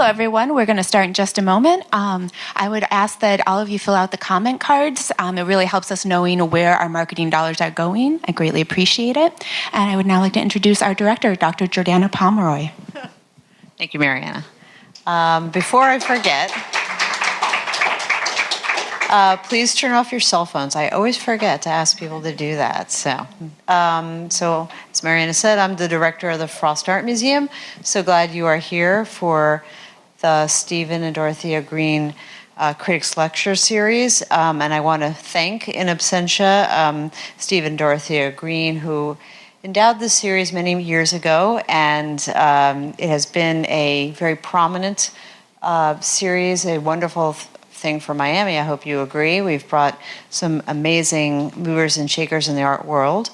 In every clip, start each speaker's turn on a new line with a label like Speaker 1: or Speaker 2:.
Speaker 1: Hello, everyone. We're going to start in just a moment. I would ask that all of you fill out the comment cards. It really helps us knowing where our marketing dollars are going. I greatly appreciate it. And I would now like to introduce our director, Dr. Jordana Pomeroy.
Speaker 2: Thank you, Mariana. Before I forget, please turn off your cell phones. I always forget to ask people to do that. So as Mariana said, I'm the director of the Frost Art Museum. So glad you are here for the Stephen and Dorothea Green Critics Lecture Series. And I want to thank, in absentia, Stephen and Dorothea Green, who endowed this series many years ago, and it has been a very prominent series, a wonderful thing for Miami. I hope you agree. We've brought some amazing movers and shakers in the art world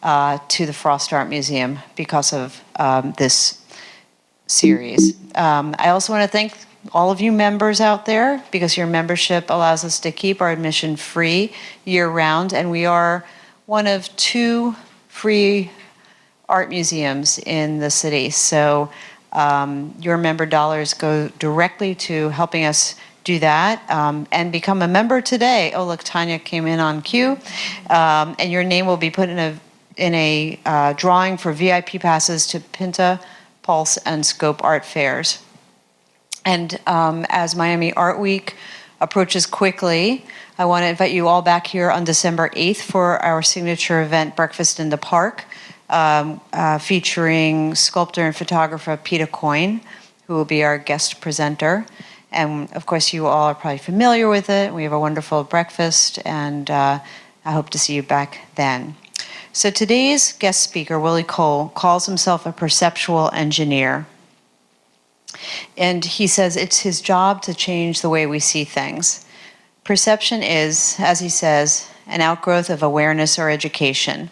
Speaker 2: to the Frost Art Museum because of this series. I also want to thank all of you members out there, because your membership allows us to keep our admission free year-round, and we are one of 2 free art museums in the city. So your member dollars go directly to helping us do that, and become a member today. Oh, look, Tanya came in on cue. And your name will be put in a drawing for VIP passes to Pinta, Pulse, and Scope art fairs. And as Miami Art Week approaches quickly, I want to invite you all back here on December 8th for our signature event, Breakfast in the Park, featuring sculptor and photographer Peter Coyne, who will be our guest presenter. And of course, you all are probably familiar with it. We have a wonderful breakfast, and I hope to see you back then. So today's guest speaker, Willie Cole, calls himself a perceptual engineer. And he says it's his job to change the way we see things. Perception is, as he says, an outgrowth of awareness or education.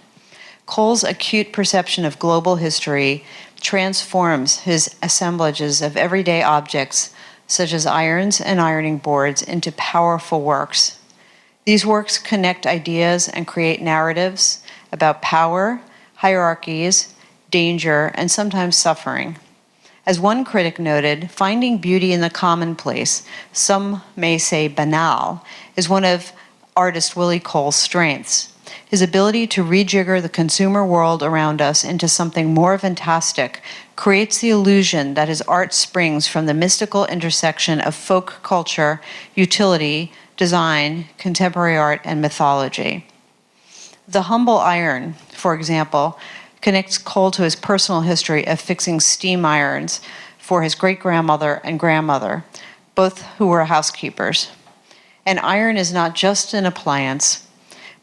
Speaker 2: Cole's acute perception of global history transforms his assemblages of everyday objects, such as irons and ironing boards, into powerful works. These works connect ideas and create narratives about power, hierarchies, danger, and sometimes suffering. As one critic noted, finding beauty in the commonplace, some may say banal, is one of artist Willie Cole's strengths. His ability to rejigger the consumer world around us into something more fantastic creates the illusion that his art springs from the mystical intersection of folk culture, utility, design, contemporary art, and mythology. The humble iron, for example, connects Cole to his personal history of fixing steam irons for his great-grandmother and grandmother, both who were housekeepers. An iron is not just an appliance,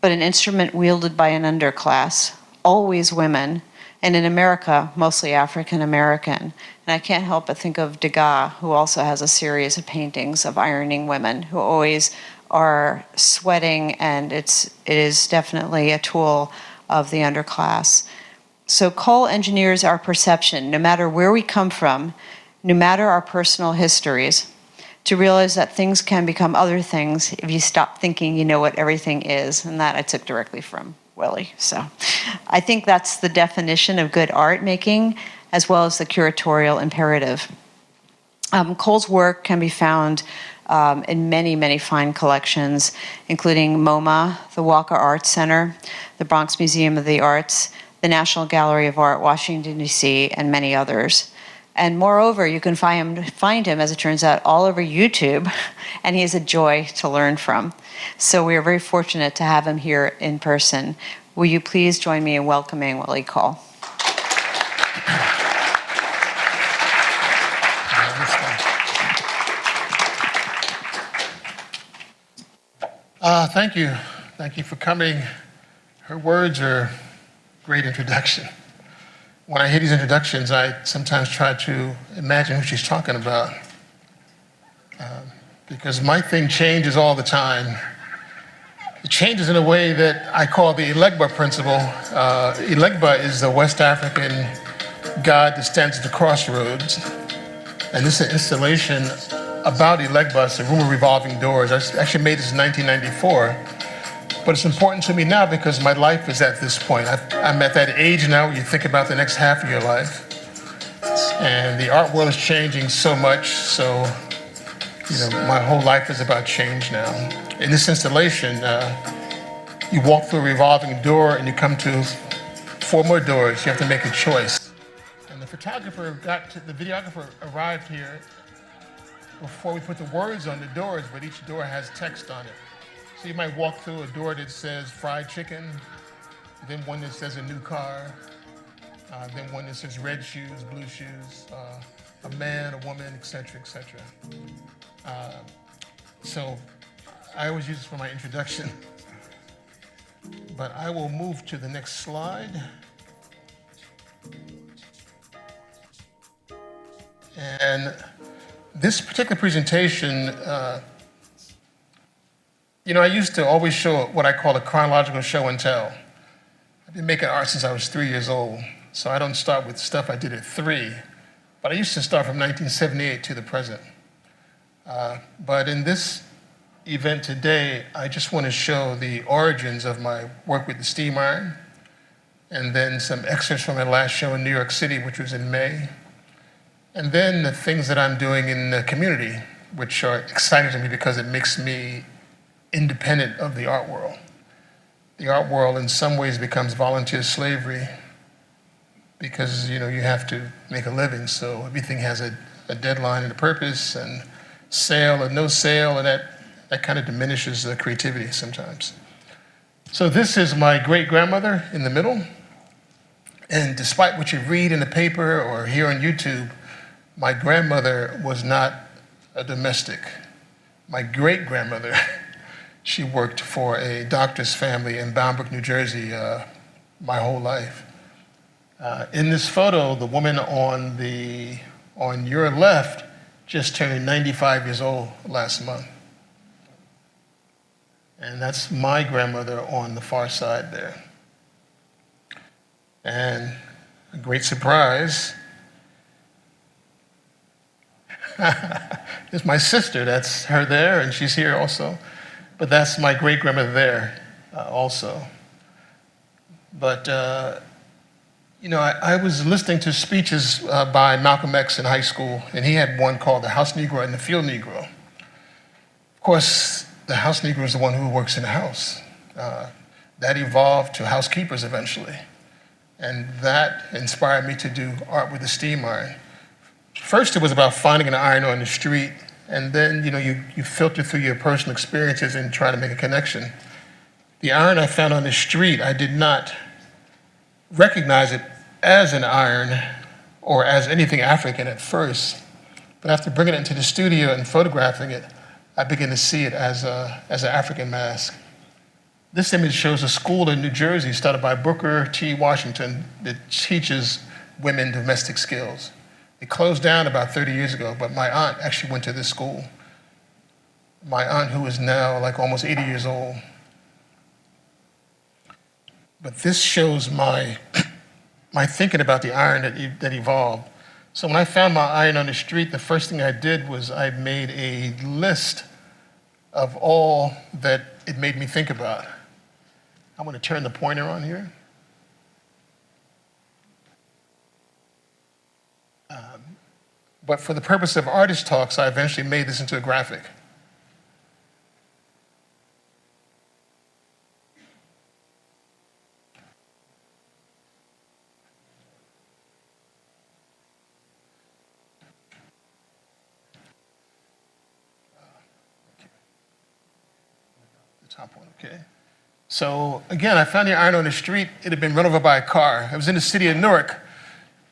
Speaker 2: but an instrument wielded by an underclass, always women, and in America, mostly African American. And I can't help but think of Degas, who also has a series of paintings of ironing women who always are sweating, and it is definitely a tool of the underclass. So Cole engineers our perception, no matter where we come from, no matter our personal histories, to realize that things can become other things if you stop thinking you know what everything is. And that I took directly from Willie. So I think that's the definition of good art making, as well as the curatorial imperative. Cole's work can be found in many, many fine collections, including MoMA, the Walker Arts Center, the Bronx Museum of the Arts, the National Gallery of Art, Washington, D.C., and many others. And moreover, you can find him, as it turns out, all over YouTube, and he is a joy to learn from. So we are very fortunate to have him here in person. Will you please join me in welcoming Willie Cole?
Speaker 3: Thank you. Thank you for coming. Her words are a great introduction. When I hear these introductions, I sometimes try to imagine who she's talking about. Because my thing changes all the time. It changes in a way that I call the Elegba principle. Elegba is the West African god that stands at the crossroads. And this is an installation about Elegba, it's a room of revolving doors. I actually made this in 1994. But it's important to me now because my life is at this point. I'm at that age now where you think about the next half of your life. And the art world is changing so much, so my whole life is about change now. In this installation, you walk through a revolving door and you come to 4 more doors. You have to make a choice. And the videographer arrived here before we put the words on the doors, but each door has text on it. So you might walk through a door that says fried chicken, then one that says a new car, then one that says red shoes, blue shoes, a man, a woman, etc., etc. So I always use this for my introduction, but I will move to the next slide. And this particular presentation, I used to always show what I call a chronological show and tell. I've been making art since I was 3 years old, so I don't start with stuff I did at 3, but I used to start from 1978 to the present. But in this event today, I just want to show the origins of my work with the steam iron, and then some excerpts from my last show in New York City, which was in May, and then the things that I'm doing in the community, which are exciting to me because it makes me independent of the art world. The art world in some ways becomes volunteer slavery because you have to make a living, so everything has a deadline and a purpose, and sale or no sale, and that kind of diminishes the creativity sometimes. So this is my great-grandmother in the middle, and despite what you read in the paper or hear on YouTube, my grandmother was not a domestic. My great-grandmother, she worked for a doctor's family in Bound Brook, New Jersey, my whole life. In this photo, the woman on your left just turned 95 years old last month. And that's my grandmother on the far side there. And a great surprise, is my sister. That's her there, and she's here also. But that's my great-grandmother there also. But, I was listening to speeches by Malcolm X in high school, and he had one called the House Negro and the Field Negro. Of course, the House Negro is the one who works in the house. That evolved to housekeepers eventually. And that inspired me to do art with the steam iron. First, it was about finding an iron on the street, and then you filter through your personal experiences and try to make a connection. The iron I found on the street, I did not recognize it as an iron or as anything African at first, but after bringing it into the studio and photographing it, I began to see it as an African mask. This image shows a school in New Jersey started by Booker T. Washington that teaches women domestic skills. It closed down about 30 years ago, but my aunt actually went to this school. My aunt, who is now like almost 80 years old. But this shows my thinking about the iron that evolved. So when I found my iron on the street, the first thing I did was I made a list of all that it made me think about. I'm going to turn the pointer on here. But for the purpose of artist talks, I eventually made this into a graphic. The top one, okay. So again, I found the iron on the street. It had been run over by a car. I was in the city of Newark.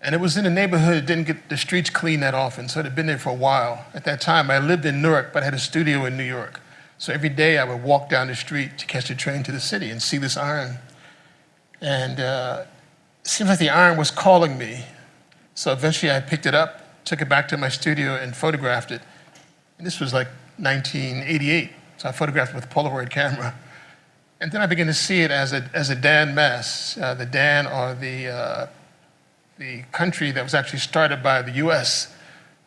Speaker 3: And it was in a neighborhood that didn't get the streets cleaned that often, so it had been there for a while. At that time, I lived in Newark, but I had a studio in New York. So every day I would walk down the street to catch the train to the city and see this iron. And it seems like the iron was calling me. So eventually I picked it up, took it back to my studio and photographed it. And this was like 1988, so I photographed it with a Polaroid camera. And then I began to see it as a Dan mask. The Dan are the country that was actually started by the U.S.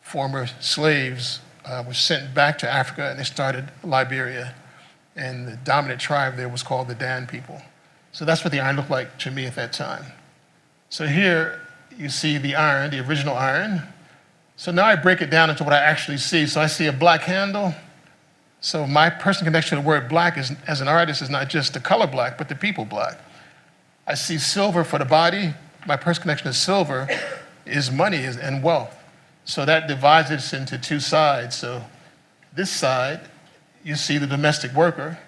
Speaker 3: Former slaves were sent back to Africa, and they started Liberia. And the dominant tribe there was called the Dan people. So that's what the iron looked like to me at that time. So here, you see the iron, the original iron. So now I break it down into what I actually see. So I see a black handle. So my personal connection to the word black is, as an artist, is not just the color black, but the people black. I see silver for the body. My personal connection to silver is money and wealth. So that divides us into two sides. So this side, you see the domestic worker.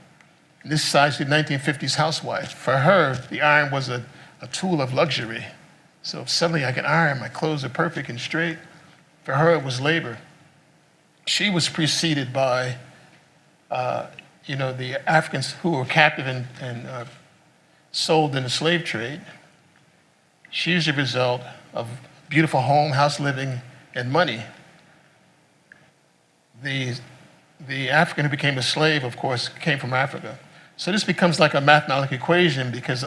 Speaker 3: And this side, you see the 1950s housewife. For her, the iron was a tool of luxury. So if suddenly I can iron, my clothes are perfect and straight. For her, it was labor. She was preceded by the Africans who were captive and sold in the slave trade. She's the result of beautiful home, house living, and money. The African who became a slave, of course, came from Africa. So this becomes like a mathematical equation because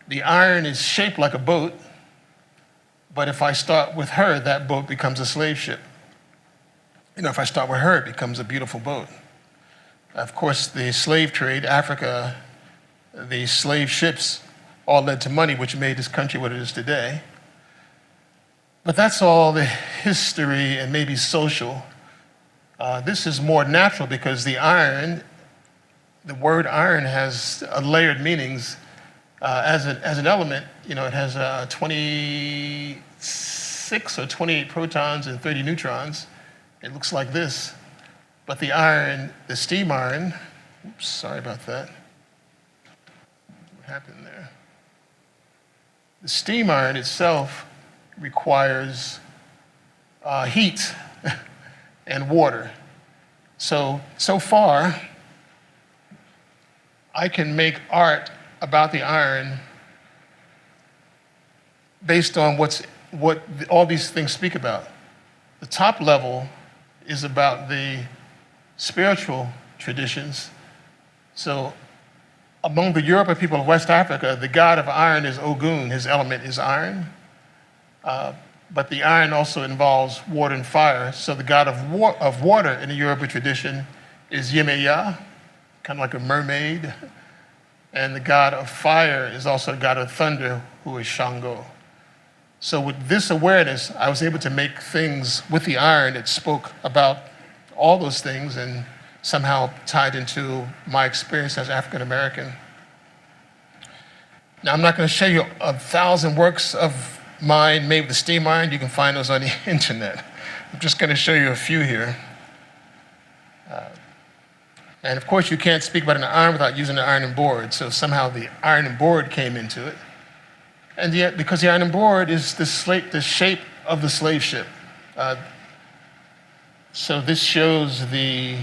Speaker 3: the iron is shaped like a boat, but if I start with her, that boat becomes a slave ship. If I start with her, it becomes a beautiful boat. Of course, the slave trade, Africa, the slave ships all led to money, which made this country what it is today. But that's all the history and maybe social. This is more natural because the word iron has layered meanings. As an element, it has 26 or 28 protons and 30 neutrons. It looks like this. But the iron, the steam iron, oops, sorry about that. What happened there? The steam iron itself requires heat and water. So far, I can make art about the iron based on what all these things speak about. The top level is about the spiritual traditions. So among the Yoruba people of West Africa, the god of iron is Ogun. His element is iron. But the iron also involves water and fire. So the god of water in the Yoruba tradition is Yemeya, kind of like a mermaid. And the god of fire is also the god of thunder, who is Shango. So with this awareness, I was able to make things with the iron that spoke about all those things and somehow tied into my experience as African American. Now, I'm not going to show you 1,000 works of mine made with the steam iron. You can find those on the internet. I'm just going to show you a few here. And of course, you can't speak about an iron without using the ironing board. So somehow the ironing board came into it. And yet, because the ironing board is the shape of the slave ship. So this shows the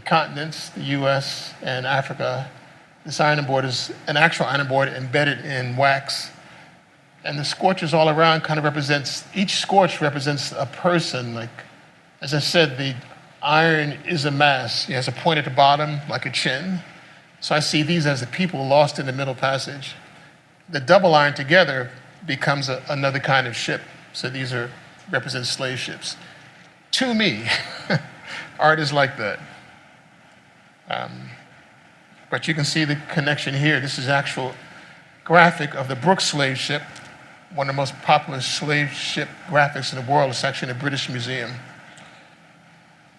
Speaker 3: continents, the US and Africa. This ironing board is an actual ironing board embedded in wax. And the scorches all around kind of each scorch represents a person. Like, as I said, the iron is a mass. It has a point at the bottom, like a chin. So I see these as the people lost in the middle passage. The double iron together becomes another kind of ship. So these represent slave ships. To me, art is like that. But you can see the connection here. This is actual graphic of the Brooks slave ship, one of the most popular slave ship graphics in the world. It's actually in the British Museum.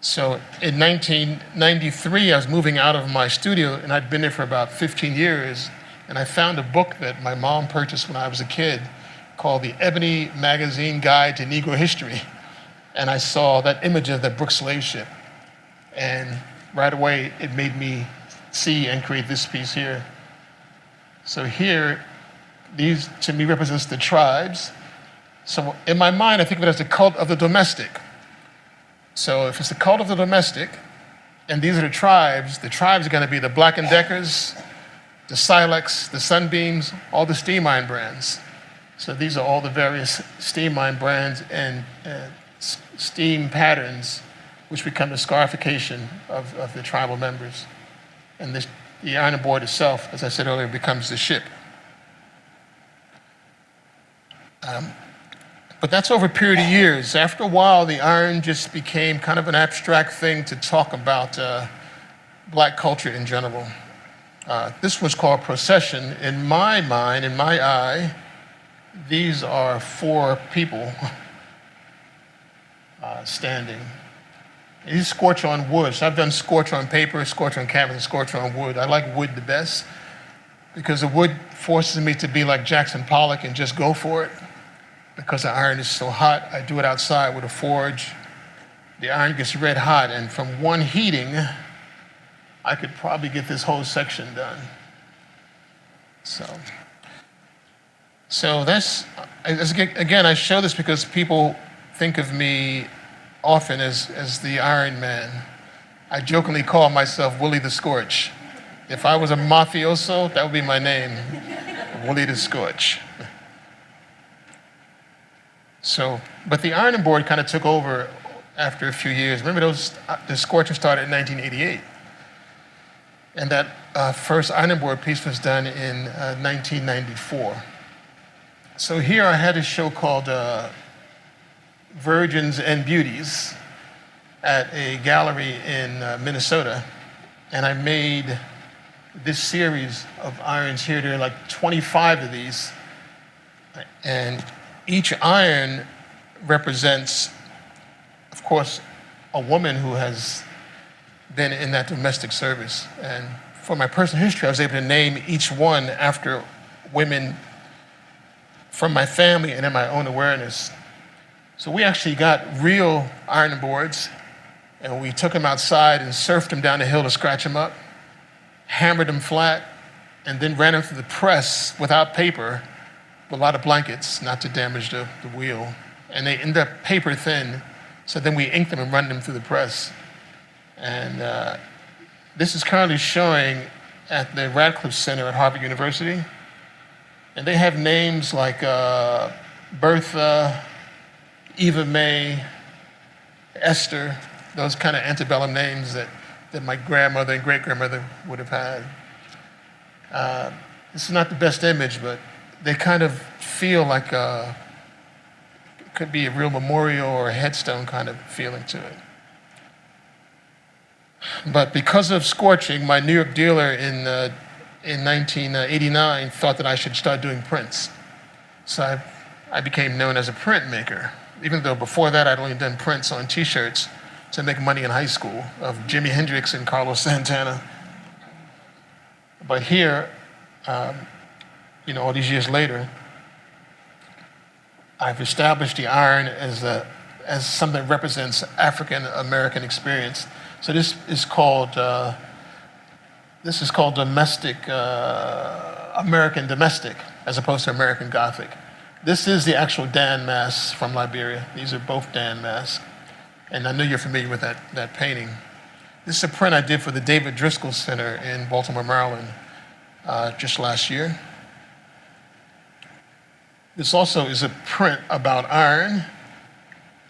Speaker 3: So in 1993, I was moving out of my studio, and I'd been there for about 15 years, and I found a book that my mom purchased when I was a kid called the Ebony Magazine Guide to Negro History. And I saw that image of the Brooks slave ship. And right away, it made me see and create this piece here. So here, these to me represents the tribes. So in my mind, I think of it as the cult of the domestic. So if it's the cult of the domestic, and these are the tribes are going to be the Black & Deckers, the Silex, the Sunbeams, all the steam iron brands. So these are all the various steam iron brands and steam patterns which become the scarification of the tribal members. And the ironing board itself, as I said earlier, becomes the ship. But that's over a period of years. After a while, the iron just became kind of an abstract thing to talk about black culture in general. This was called procession. In my mind, in my eye, These are 4 people standing. These scorch on wood. So I've done scorch on paper, scorch on canvas, and scorch on wood. I like wood the best because the wood forces me to be like Jackson Pollock and just go for it. Because the iron is so hot, I do it outside with a forge. The iron gets red hot, and from one heating, I could probably get this whole section done. So that's, again, I show this because people think of me often as the Iron Man. I jokingly call myself Willie the Scorch. If I was a mafioso, that would be my name, Willie the Scorch. So, but the ironing board kind of took over after a few years. Remember the scorching started in 1988. And that first ironing board piece was done in 1994. So here I had a show called Virgins and Beauties at a gallery in Minnesota. And I made this series of irons here. There are like 25 of these. And each iron represents, of course, a woman who has been in that domestic service. And for my personal history, I was able to name each one after women from my family and in my own awareness. So we actually got real ironing boards, and we took them outside and surfed them down the hill to scratch them up, hammered them flat, and then ran them through the press without paper, with a lot of blankets, not to damage the wheel. And they end up paper thin, so then we ink them and run them through the press. And this is currently showing at the Radcliffe Center at Harvard University. And they have names like Bertha, Eva May, Esther, those kind of antebellum names that my grandmother and great-grandmother would have had. This is not the best image, but they kind of feel like it could be a real memorial or a headstone kind of feeling to it. But because of scorching, my New York dealer in 1989 thought that I should start doing prints. So I became known as a printmaker, even though before that I'd only done prints on T-shirts to make money in high school of Jimi Hendrix and Carlos Santana. But here, all these years later, I've established the iron as something that represents African American experience. So this is called domestic, American domestic, as opposed to American Gothic. This is the actual Dan masks from Liberia. These are both Dan masks. And I know you're familiar with that painting. This is a print I did for the David Driscoll Center in Baltimore, Maryland, just last year. This also is a print about iron,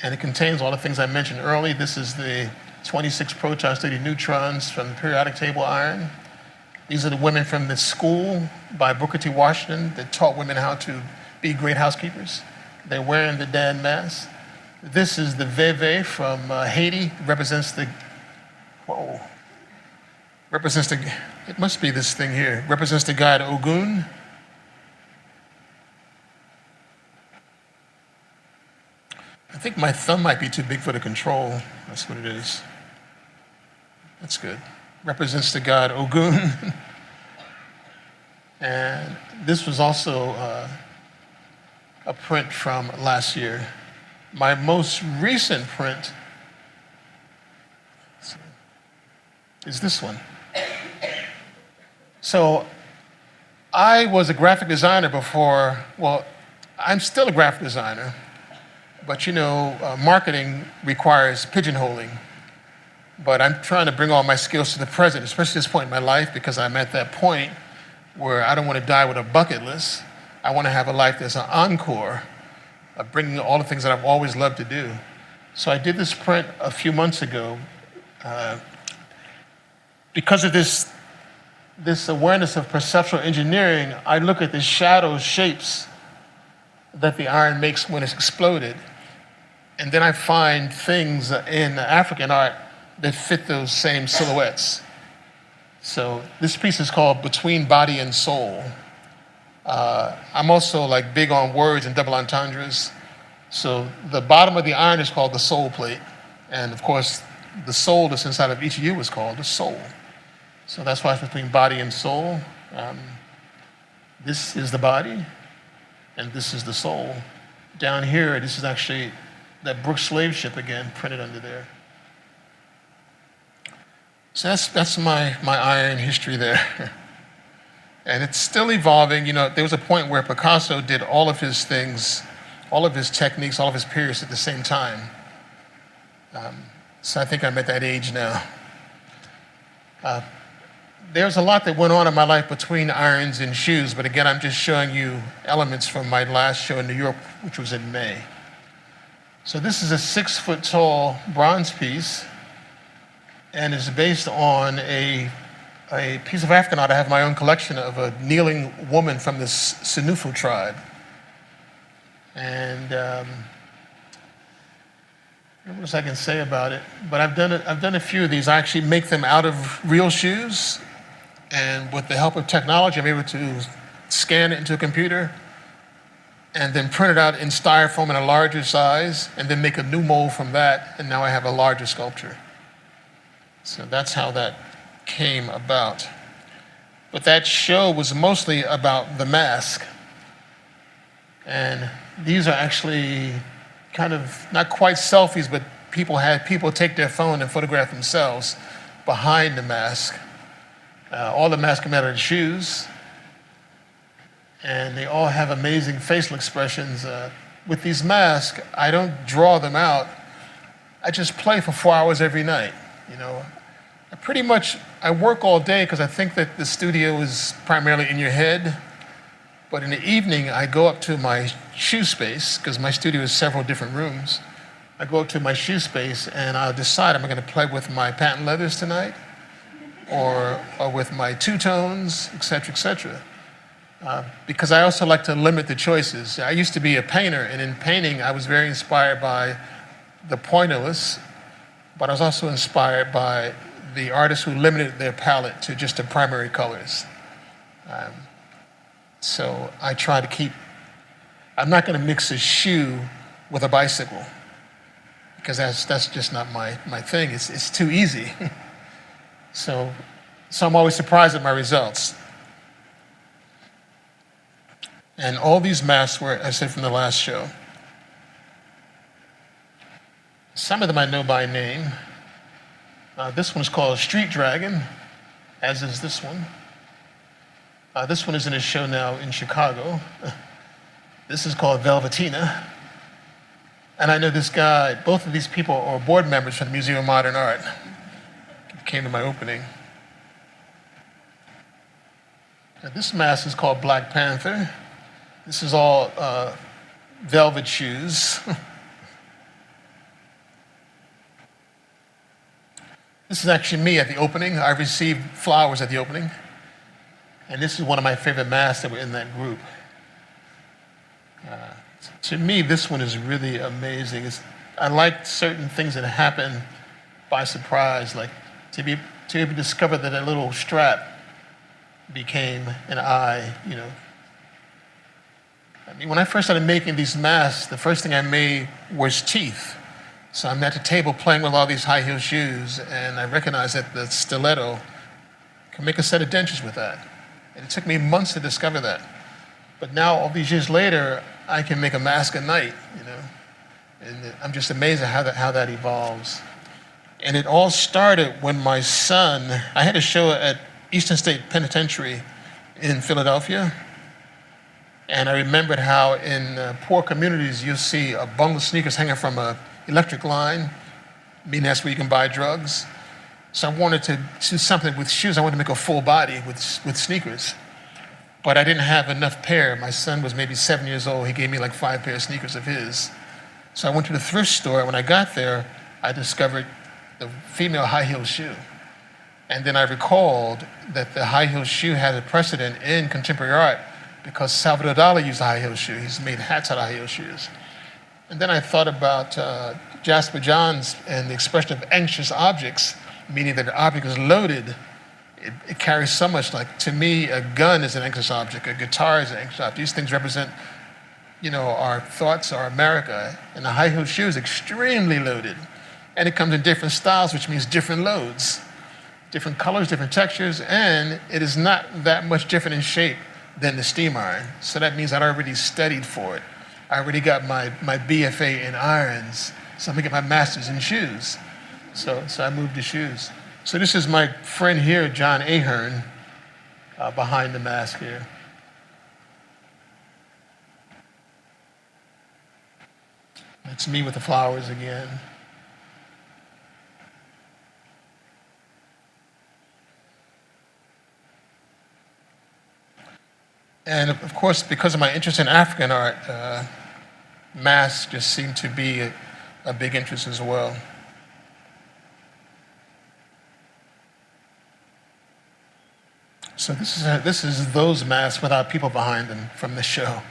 Speaker 3: and it contains all the things I mentioned earlier. This is the 26 proton-studied neutrons from the periodic table iron. These are the women from the school by Booker T. Washington that taught women how to be great housekeepers. They're wearing the Dan mask. This is the Veve from Haiti. It must be this thing here. Represents the god Ogun. I think my thumb might be too big for the control. That's what it is. That's good. Represents the god Ogun. And this was also a print from last year. My most recent print is this one. So I was a graphic designer before, I'm still a graphic designer, but marketing requires pigeonholing. But I'm trying to bring all my skills to the present, especially at this point in my life, because I'm at that point where I don't want to die with a bucket list. I want to have a life that's an encore of bringing all the things that I've always loved to do. So I did this print a few months ago. Because of this awareness of perceptual engineering, I look at the shadow shapes that the iron makes when it's exploded. And then I find things in African art that fit those same silhouettes. So this piece is called Between Body and Soul. I'm also like big on words and double entendres. So the bottom of the iron is called the soul plate. And of course, the soul that's inside of each of you is called the soul. So that's why it's between body and soul. This is the body, and this is the soul. Down here, this is actually that Brooks slave ship again, printed under there. So that's my iron history there. And it's still evolving. You know, there was a point where Picasso did all of his things, all of his techniques, all of his periods at the same time. So I think I'm at that age now. There's a lot that went on in my life between irons and shoes, but again, I'm just showing you elements from my last show in New York, which was in May. So this is a 6-foot-tall bronze piece, and is based on a piece of African art. I have my own collection of a kneeling woman from the Sinufu tribe. And what else I can say about it? But I've done a few of these. I actually make them out of real shoes, and with the help of technology, I'm able to scan it into a computer and then print it out in styrofoam in a larger size, and then make a new mold from that, and now I have a larger sculpture. So that's how that came about. But that show was mostly about the mask. And these are actually kind of not quite selfies, but people take their phone and photograph themselves behind the mask. All the masks come out of the shoes, and they all have amazing facial expressions. With these masks, I don't draw them out. I just play for 4 hours every night. You know, I work all day because I think that the studio is primarily in your head. But in the evening, I go up to my shoe space, because my studio is several different rooms. I go up to my shoe space and I'll decide, am I going to play with my patent leathers tonight? Or with my two-tones, et cetera, et cetera. Because I also like to limit the choices. I used to be a painter, and in painting, I was very inspired by the pointillist, but I was also inspired by the artists who limited their palette to just the primary colors. So I try to keep, I'm not going to mix a shoe with a bicycle, because that's just not my thing. It's too easy. So I'm always surprised at my results. And all these masks were, I said, from the last show. Some of them I know by name. This one's called Street Dragon, as is this one. This one is in a show now in Chicago. This is called Velvetina. And I know this guy, both of these people are board members for the Museum of Modern Art. Came to my opening. Now, this mask is called Black Panther. This is all velvet shoes. This is actually me at the opening. I received flowers at the opening. And this is one of my favorite masks that were in that group. To me, this one is really amazing. I like certain things that happen by surprise, like to be able to discover that a little strap became an eye, you know. I mean, when I first started making these masks, the first thing I made was teeth. So I'm at the table playing with all these high heel shoes, and I recognized that the stiletto can make a set of dentures with that. And it took me months to discover that. But now, all these years later, I can make a mask at night, you know. And I'm just amazed at how that evolves. And it all started when my son, I had a show at Eastern State Penitentiary in Philadelphia. And I remembered how in poor communities, you'll see a bundle of sneakers hanging from an electric line, meaning that's where you can buy drugs. So I wanted to do something with shoes. I wanted to make a full body with sneakers. But I didn't have enough pair. My son was maybe 7 years old. He gave me like 5 pair of sneakers of his. So I went to the thrift store. When I got there, I discovered the female high heel shoe. And then I recalled that the high heel shoe had a precedent in contemporary art because Salvador Dali used a high heel shoe. He's made hats out of high heel shoes. And then I thought about Jasper Johns and the expression of anxious objects, meaning that the object is loaded it carries so much. Like, to me, a gun is an anxious object, a guitar is an anxious object. These things represent, our thoughts, our America. And the high-heeled shoe is extremely loaded. And it comes in different styles, which means different loads, different colors, different textures, and it is not that much different in shape than the steam iron. So that means I'd already studied for it. I already got my BFA in irons, so I'm gonna get my master's in shoes. So I moved to shoes. So this is my friend here, John Ahern, behind the mask here. It's me with the flowers again. And of course, because of my interest in African art, masks just seem to be a big interest as well. So this is those masks without people behind them from the show.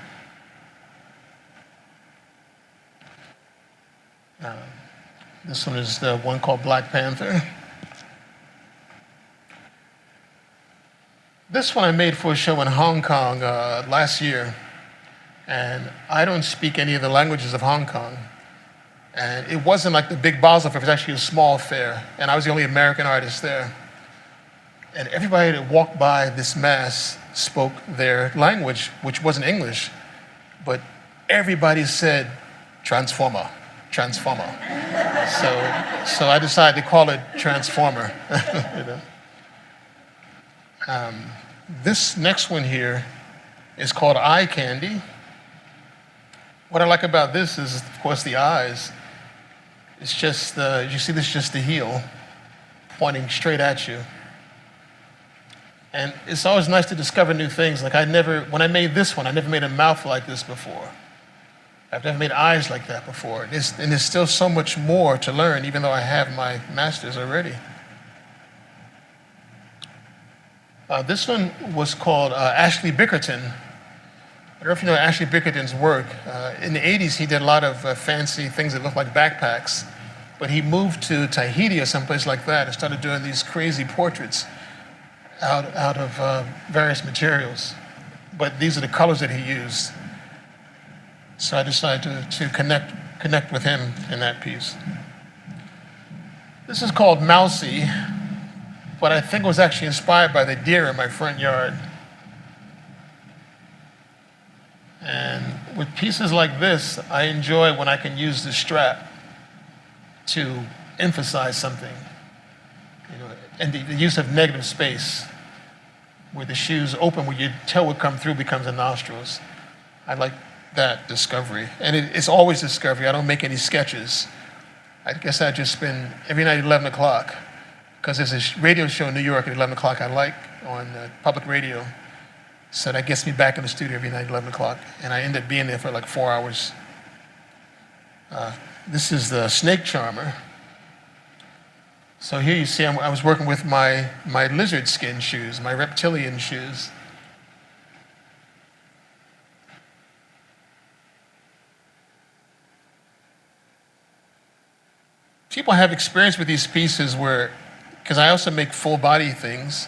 Speaker 3: This one is the one called Black Panther. This one I made for a show in Hong Kong last year, and I don't speak any of the languages of Hong Kong. And it wasn't like the big Basel fair, it was actually a small fair, and I was the only American artist there. And everybody that walked by this mass spoke their language, which wasn't English, but everybody said, Transformer, Transformer. So I decided to call it Transformer. This next one here is called Eye Candy. What I like about this is, of course, the eyes. It's just, you see this is just the heel pointing straight at you. And it's always nice to discover new things. Like when I made this one, I never made a mouth like this before. I've never made eyes like that before. And there's still so much more to learn, even though I have my master's already. This one was called Ashley Bickerton. I don't know if you know Ashley Bickerton's work. In the 80s, he did a lot of fancy things that looked like backpacks. But he moved to Tahiti or someplace like that and started doing these crazy portraits out of various materials. But these are the colors that he used. So I decided to connect with him in that piece. This is called Mousie, but I think it was actually inspired by the deer in my front yard. And with pieces like this, I enjoy when I can use the strap to emphasize something. And the use of negative space, where the shoes open, where your toe would come through, becomes the nostrils. I like that discovery. And it's always discovery. I don't make any sketches. I guess I just spend every night at 11 o'clock, because there's a radio show in New York at 11 o'clock I like on public radio. So that gets me back in the studio every night at 11 o'clock. And I end up being there for like 4 hours. This is the snake charmer. So here you see I was working with my lizard skin shoes, my reptilian shoes. People have experience with these pieces where, because I also make full body things,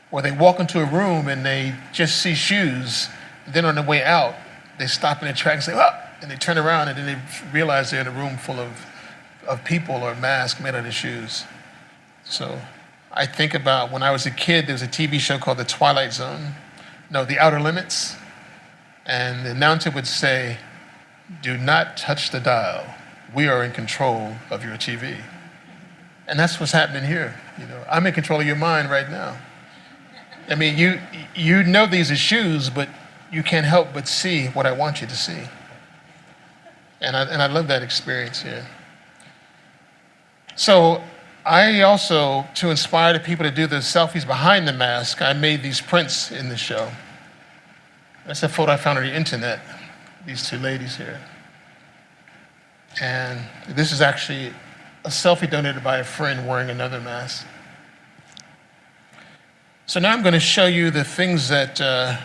Speaker 3: where they walk into a room and they just see shoes, and then on the way out, they stop in their track and say, "Oh," and they turn around and then they realize they're in a room full of people or masks made out of shoes. So I think about when I was a kid, there was a TV show called The Twilight Zone. No, The Outer Limits. And the announcer would say, "Do not touch the dial. We are in control of your TV." And that's what's happening here. I'm in control of your mind right now. I mean, you know these are shoes, but you can't help but see what I want you to see. And I love that experience here. So I also, to inspire the people to do the selfies behind the mask, I made these prints in the show. That's a photo I found on the internet, these two ladies here. And this is actually a selfie donated by a friend wearing another mask. So now I'm going to show you the things that are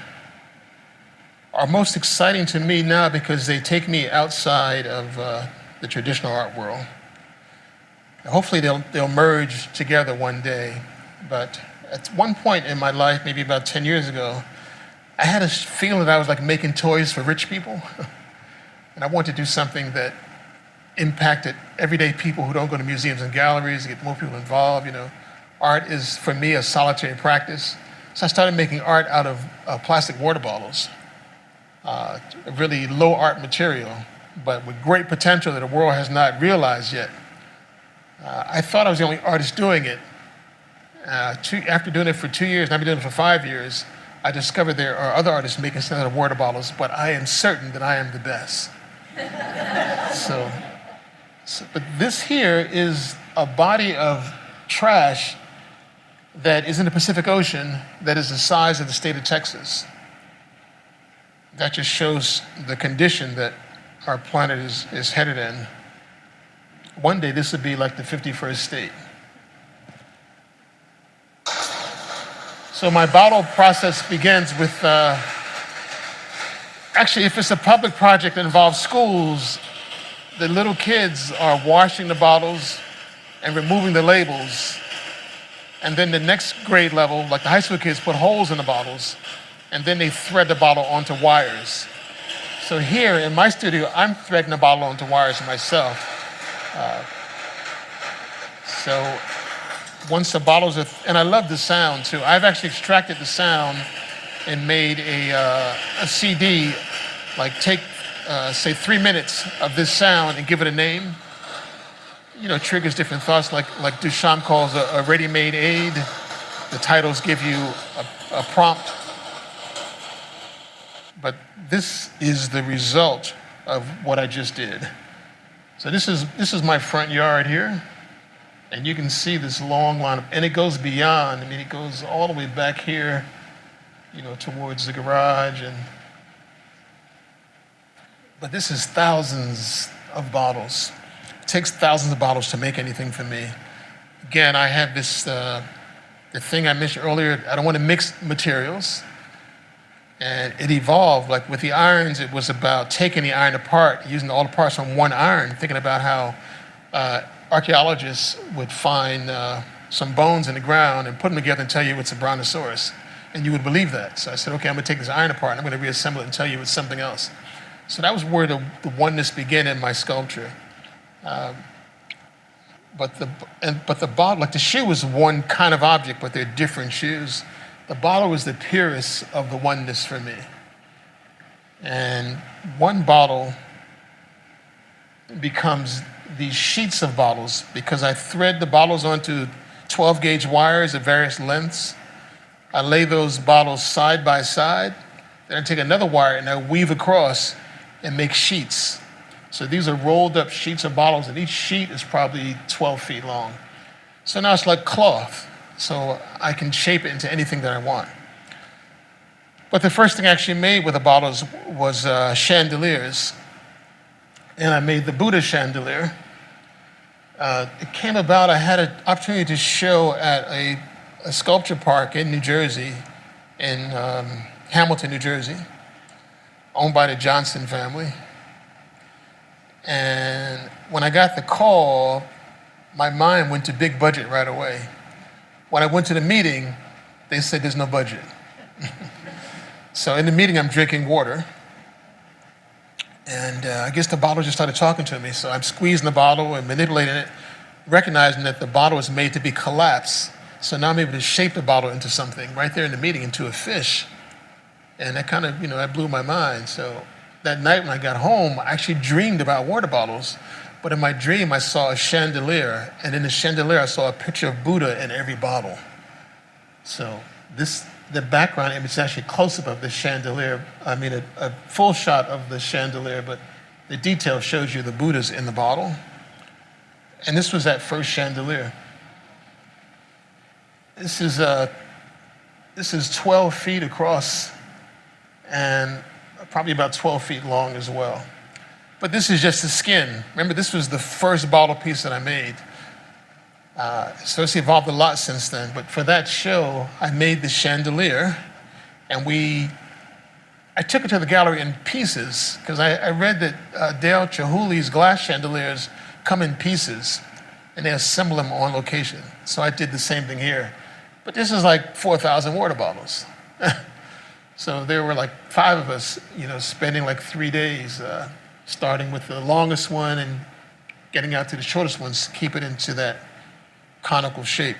Speaker 3: most exciting to me now, because they take me outside of the traditional art world. Hopefully they'll merge together one day, but at one point in my life, maybe about 10 years ago, I had a feeling that I was like making toys for rich people. And I wanted to do something that impacted everyday people who don't go to museums and galleries, get more people involved. Art is, for me, a solitary practice. So I started making art out of plastic water bottles, a really low art material, but with great potential that the world has not realized yet. I thought I was the only artist doing it. After doing it for 2 years, and I've been doing it for 5 years, I discovered there are other artists making something out of water bottles, but I am certain that I am the best. But this here is a body of trash that is in the Pacific Ocean that is the size of the state of Texas. That just shows the condition that our planet is headed in. One day this would be like the 51st state. So my bottle process begins with, actually if it's a public project that involves schools, the little kids are washing the bottles and removing the labels. And then the next grade level, like the high school kids, put holes in the bottles, and then they thread the bottle onto wires. So here in my studio, I'm threading the bottle onto wires myself. So once the bottles are, and I love the sound too. I've actually extracted the sound and made a CD, like take, say 3 minutes of this sound and give it a name. Triggers different thoughts, like Duchamp calls a ready-made aid. The titles give you a prompt. But this is the result of what I just did. So this is my front yard here. And you can see this long line, and it goes beyond. I mean, it goes all the way back here, towards the garage. But this is thousands of bottles. It takes thousands of bottles to make anything for me. Again, I have this, the thing I mentioned earlier, I don't want to mix materials. And it evolved, like with the irons, it was about taking the iron apart, using all the parts on one iron, thinking about how archaeologists would find some bones in the ground and put them together and tell you it's a brontosaurus. And you would believe that. So I said, okay, I'm going to take this iron apart and I'm going to reassemble it and tell you it's something else. So that was where the oneness began in my sculpture. But the bottle, like the shoe is one kind of object, but they're different shoes. The bottle was the purest of the oneness for me. And one bottle becomes these sheets of bottles because I thread the bottles onto 12-gauge wires of various lengths. I lay those bottles side by side. Then I take another wire and I weave across and make sheets. So these are rolled up sheets of bottles, and each sheet is probably 12 feet long. So now it's like cloth. So I can shape it into anything that I want. But the first thing I actually made with the bottles was chandeliers. And I made the Buddha Chandelier. It came about, I had an opportunity to show at a sculpture park in New Jersey, in Hamilton, New Jersey, owned by the Johnson family. And when I got the call, my mind went to big budget right away. When I went to the meeting, they said there's no budget. So in the meeting, I'm drinking water. And I guess the bottle just started talking to me. So I'm squeezing the bottle and manipulating it, recognizing that the bottle is made to be collapsed. So now I'm able to shape the bottle into something right there in the meeting, into a fish. And that kind of, that blew my mind. So that night when I got home, I actually dreamed about water bottles. But in my dream, I saw a chandelier. And in the chandelier, I saw a picture of Buddha in every bottle. So the background image is actually close-up of the chandelier. I mean, a full shot of the chandelier, but the detail shows you the Buddhas in the bottle. And this was that first chandelier. This is 12 feet across and probably about 12 feet long as well. But this is just the skin. Remember, this was the first bottle piece that I made. So it's evolved a lot since then. But for that show, I made the chandelier, and I took it to the gallery in pieces, because I read that Dale Chihuly's glass chandeliers come in pieces, and they assemble them on location. So I did the same thing here. But this is like 4,000 water bottles. So there were like 5 of us, spending like 3 days, starting with the longest one and getting out to the shortest ones, keep it into that conical shape.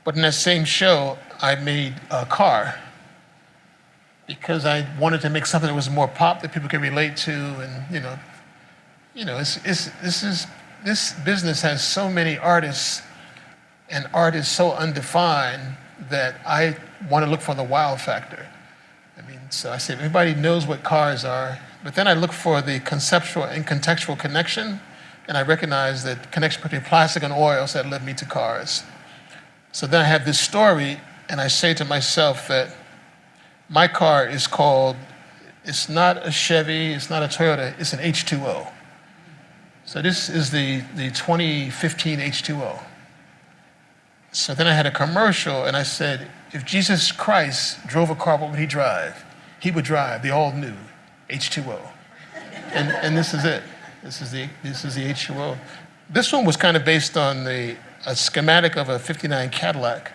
Speaker 3: But in that same show, I made a car because I wanted to make something that was more pop that people could relate to, and this business has so many artists, and art is so undefined that I want to look for the wow factor. So I said, everybody knows what cars are, but then I look for the conceptual and contextual connection, and I recognize that connection between plastic and oils that led me to cars. So then I have this story, and I say to myself that my car is called, it's not a Chevy, it's not a Toyota, it's an H2O. So this is the 2015 H2O. So then I had a commercial, and I said, if Jesus Christ drove a car, what would he drive? He would drive the all-new H2O. And this is it. This is the H2O. This one was kind of based on a schematic of a '59 Cadillac.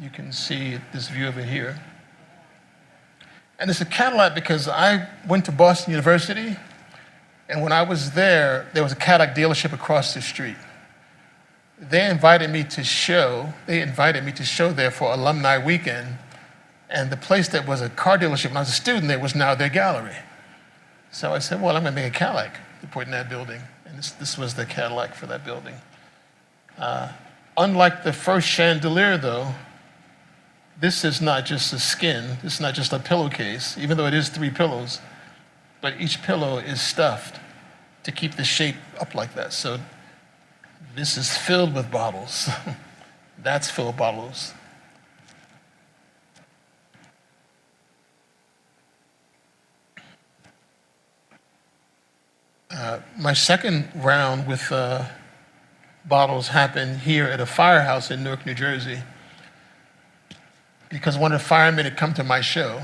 Speaker 3: You can see this view of it here. And it's a Cadillac because I went to Boston University, and when I was there was a Cadillac dealership across the street. They invited me to show there for alumni weekend, and the place that was a car dealership when I was a student there was now their gallery. So I said, well, I'm going to make a Cadillac to put in that building. And this was the Cadillac for that building. Unlike the first chandelier, though, this is not just a skin. This is not just a pillowcase, even though it is 3 pillows. But each pillow is stuffed to keep the shape up like that. So this is filled with bottles. That's filled with bottles. My second round with bottles happened here at a firehouse in Newark, New Jersey, because one of the firemen had come to my show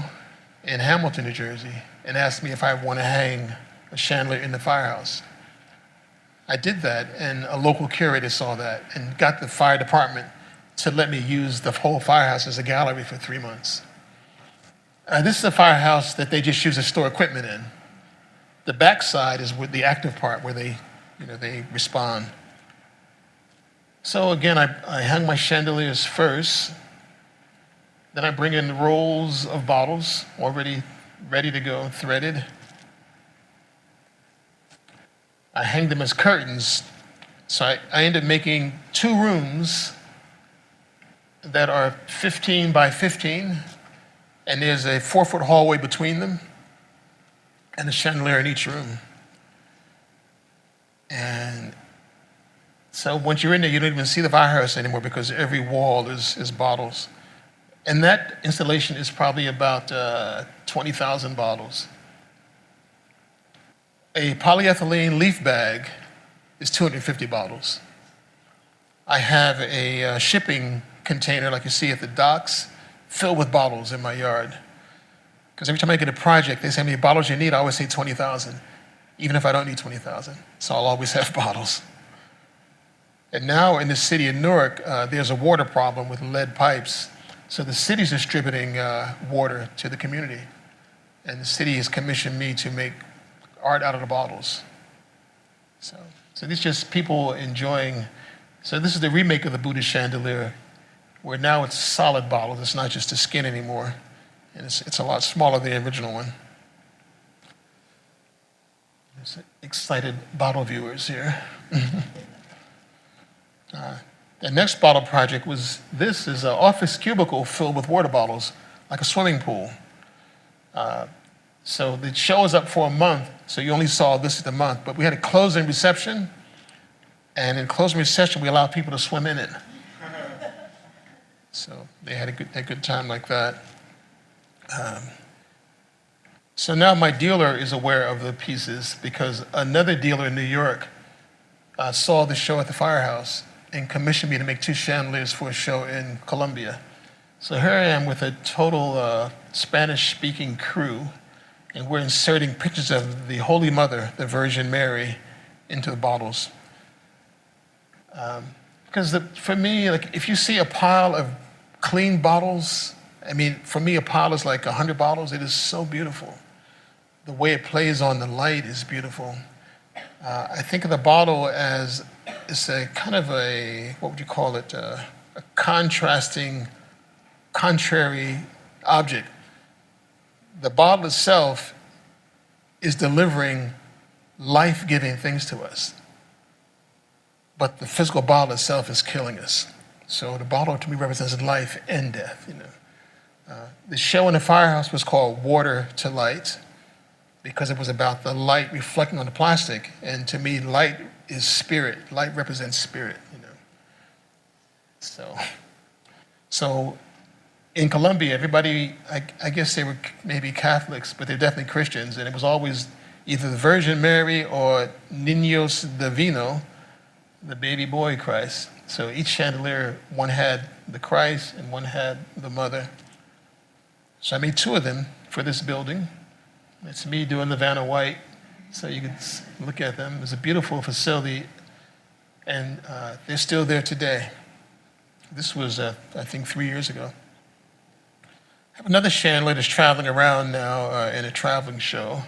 Speaker 3: in Hamilton, New Jersey, and asked me if I want to hang a chandelier in the firehouse. I did that, and a local curator saw that and got the fire department to let me use the whole firehouse as a gallery for 3 months. This is a firehouse that they just use to store equipment in. The backside is with the active part where they respond. So again, I hung my chandeliers first. Then I bring in rolls of bottles already ready to go, threaded. I hang them as curtains. So I end up making 2 rooms that are 15 by 15, and there's a 4-foot hallway between them, and a chandelier in each room. And so once you're in there, you don't even see the firehouse anymore because every wall is bottles. And that installation is probably about 20,000 bottles. A polyethylene leaf bag is 250 bottles. I have a shipping container like you see at the docks filled with bottles in my yard. Because every time I get a project, they say how many bottles you need. I always say 20,000, even if I don't need 20,000. So I'll always have bottles. And now in the city of Newark, there's a water problem with lead pipes. So the city's distributing water to the community. And the city has commissioned me to make art out of the bottles. So these just people enjoying. So this is the remake of the Buddha Chandelier, where now it's solid bottles. It's not just a skin anymore. And it's a lot smaller than the original one. There's excited bottle viewers here. The next bottle project was, this is an office cubicle filled with water bottles, like a swimming pool. So the show was up for a month, so you only saw this at a month, but we had a closing reception, and in closing reception, we allowed people to swim in it. So they had a good time like that. So now my dealer is aware of the pieces because another dealer in New York saw the show at the firehouse and commissioned me to make 2 chandeliers for a show in Colombia. So here I am with a total Spanish-speaking crew, and we're inserting pictures of the Holy Mother, the Virgin Mary, into the bottles. Because for me, like if you see a pile of clean bottles, I mean, for me, a pile is like 100 bottles. It is so beautiful. The way it plays on the light is beautiful. I think of the bottle as it's a kind of a, what would you call it, a contrasting, contrary object. The bottle itself is delivering life-giving things to us, but the physical bottle itself is killing us. So the bottle to me represents life and death. You know, the show in the firehouse was called Water to Light because it was about the light reflecting on the plastic, and to me, light is spirit. Light represents spirit. You know, so in Colombia, everybody, I guess they were maybe Catholics, but they're definitely Christians, and it was always either the Virgin Mary or Niños Divino, the baby boy Christ. So each chandelier, one had the Christ and one had the mother. So I made two of them for this building. It's me doing the Vanna White, so you can look at them. It's a beautiful facility, and they're still there today. This was, I think, 3 years ago. I have another chandelier that's traveling around now in a traveling show.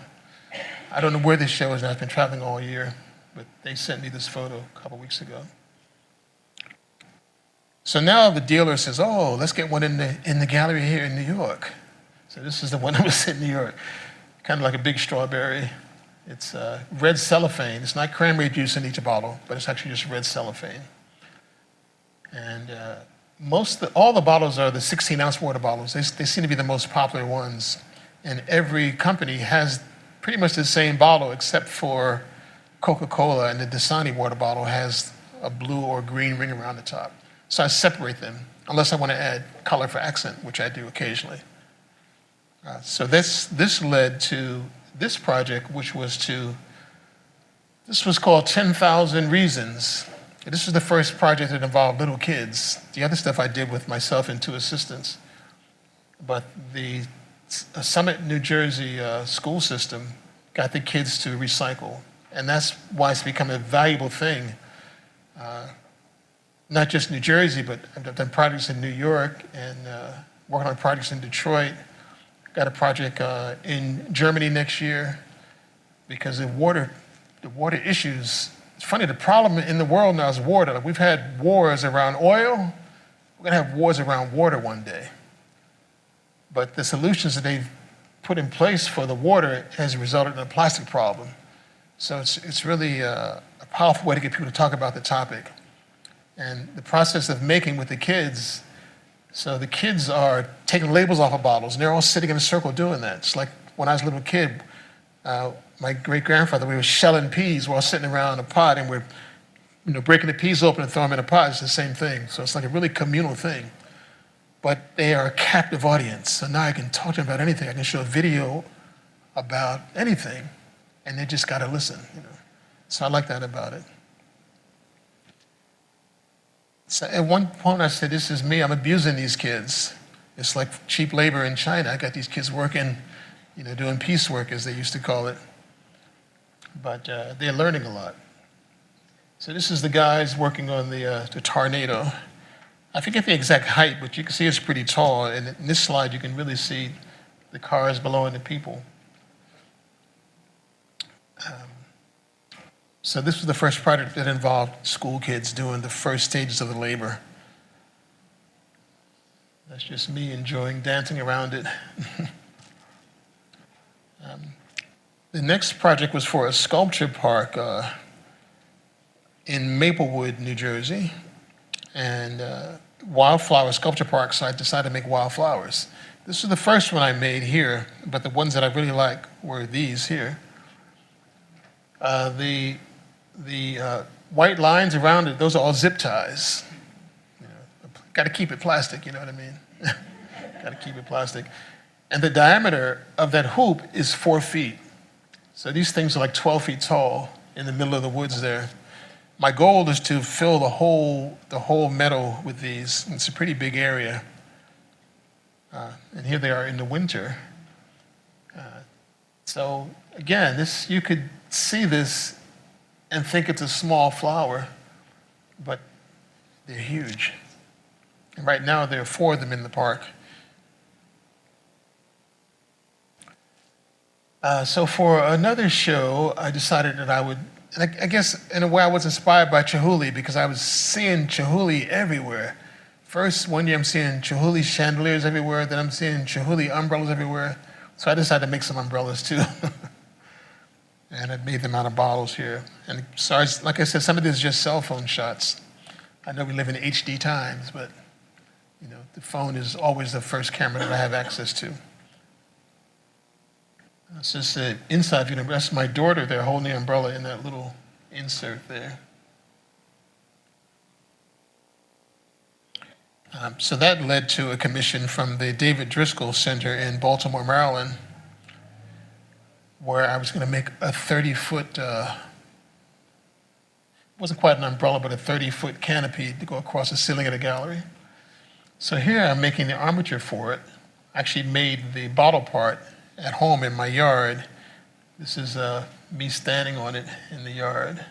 Speaker 3: I don't know where this show is now. It's been traveling all year, but they sent me this photo a couple weeks ago. So now the dealer says, oh, let's get one in the gallery here in New York. So this is the one that was in New York, kind of like a big strawberry. It's red cellophane. It's not cranberry juice in each bottle, but it's actually just red cellophane. And all the bottles are the 16-ounce water bottles. They seem to be the most popular ones. And every company has pretty much the same bottle except for Coca-Cola, and the Dasani water bottle has a blue or green ring around the top. So I separate them, unless I want to add color for accent, which I do occasionally. So this led to this project, which was called 10,000 Reasons. This was the first project that involved little kids. The other stuff I did with myself and two assistants. But the Summit, New Jersey school system got the kids to recycle. And that's why it's become a valuable thing. Not just New Jersey, but I've done projects in New York and working on projects in Detroit. Got a project in Germany next year because the water issues. It's funny, the problem in the world now is water. Like we've had wars around oil. We're gonna have wars around water one day. But the solutions that they've put in place for the water has resulted in a plastic problem. So it's really a powerful way to get people to talk about the topic. And the process of making with the kids, so the kids are taking labels off of bottles, and they're all sitting in a circle doing that. It's like when I was a little kid, my great-grandfather, we were shelling peas while sitting around a pot, and we're breaking the peas open and throwing them in a pot. It's the same thing. So it's like a really communal thing. But they are a captive audience, so now I can talk to them about anything. I can show a video about anything, and they just got to listen. So I like that about it. So at one point I said, this is me, I'm abusing these kids. It's like cheap labor in China. I got these kids working, doing piecework, as they used to call it. But they're learning a lot. So this is the guys working on the tornado. I forget the exact height, but you can see it's pretty tall. And in this slide, you can really see the cars below and the people. So this was the first project that involved school kids doing the first stages of the labor. That's just me enjoying dancing around it. The next project was for a sculpture park in Maplewood, New Jersey. And Wildflower Sculpture Park, so I decided to make wildflowers. This is the first one I made here, but the ones that I really like were these here. The white lines around it, those are all zip ties. Got to keep it plastic, you know what I mean? Got to keep it plastic. And the diameter of that hoop is 4 feet. So these things are like 12 feet tall in the middle of the woods there. My goal is to fill the whole meadow with these. It's a pretty big area. And here they are in the winter. So again, you could see this and think it's a small flower, but They're huge. And right now there are 4 of them in the park. So for another show, I decided that I would, and I guess in a way I was inspired by Chihuly because I was seeing Chihuly everywhere. First, one year I'm seeing Chihuly chandeliers everywhere, then I'm seeing Chihuly umbrellas everywhere. So I decided to make some umbrellas too. And I made them out of bottles here. And so like I said, some of this is just cell phone shots. I know we live in HD times, but the phone is always the first camera that I have access to. This is the inside view. That's my daughter there holding the umbrella in that little insert there. So that led to a commission from the David Driscoll Center in Baltimore, Maryland, where I was going to make a 30-foot, wasn't quite an umbrella, but a 30-foot canopy to go across the ceiling of the gallery. So here I'm making the armature for it. I actually made the bottle part at home in my yard. This is me standing on it in the yard.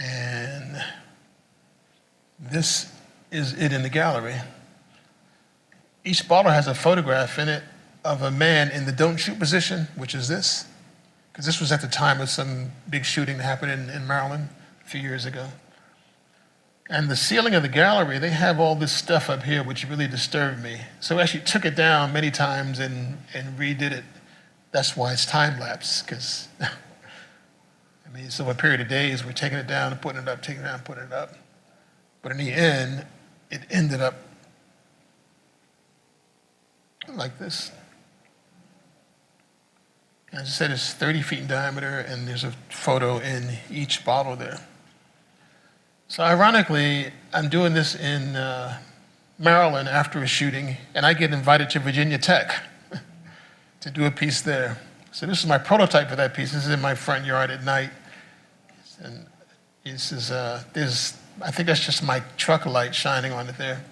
Speaker 3: And this is it in the gallery. Each bottle has a photograph in it of a man in the don't shoot position, which is this, because this was at the time of some big shooting that happened in Maryland a few years ago. And the ceiling of the gallery, they have all this stuff up here which really disturbed me. So I actually took it down many times and redid it. That's why it's time-lapse, because it's over a period of days, we're taking it down and putting it up, taking it down and putting it up. But in the end, it ended up like this. As I said, it's 30 feet in diameter, and there's a photo in each bottle there. So ironically, I'm doing this in Maryland after a shooting, and I get invited to Virginia Tech to do a piece there. So this is my prototype for that piece. This is in my front yard at night. And this is, I think that's just my truck light shining on it there.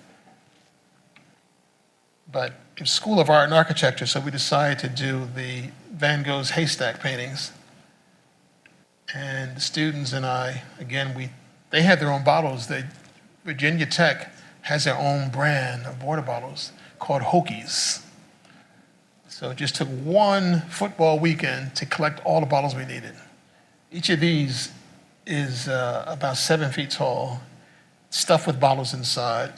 Speaker 3: But it's School of Art and Architecture, so we decided to do the Van Gogh's haystack paintings. And the students and I, again, they had their own bottles. Virginia Tech has their own brand of water bottles called Hokies. So it just took one football weekend to collect all the bottles we needed. Each of these is about 7 feet tall, stuffed with bottles inside.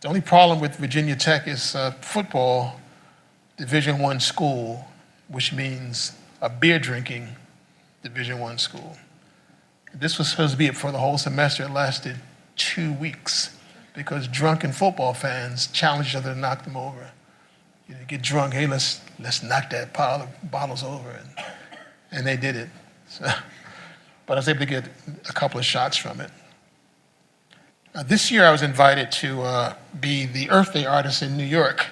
Speaker 3: The only problem with Virginia Tech is football, Division I school, which means a beer drinking Division I school. This was supposed to be it for the whole semester. It lasted 2 weeks because drunken football fans challenged each other to knock them over. Get drunk, hey, let's knock that pile of bottles over. And they did it. So, but I was able to get a couple of shots from it. This year I was invited to be the Earth Day artist in New York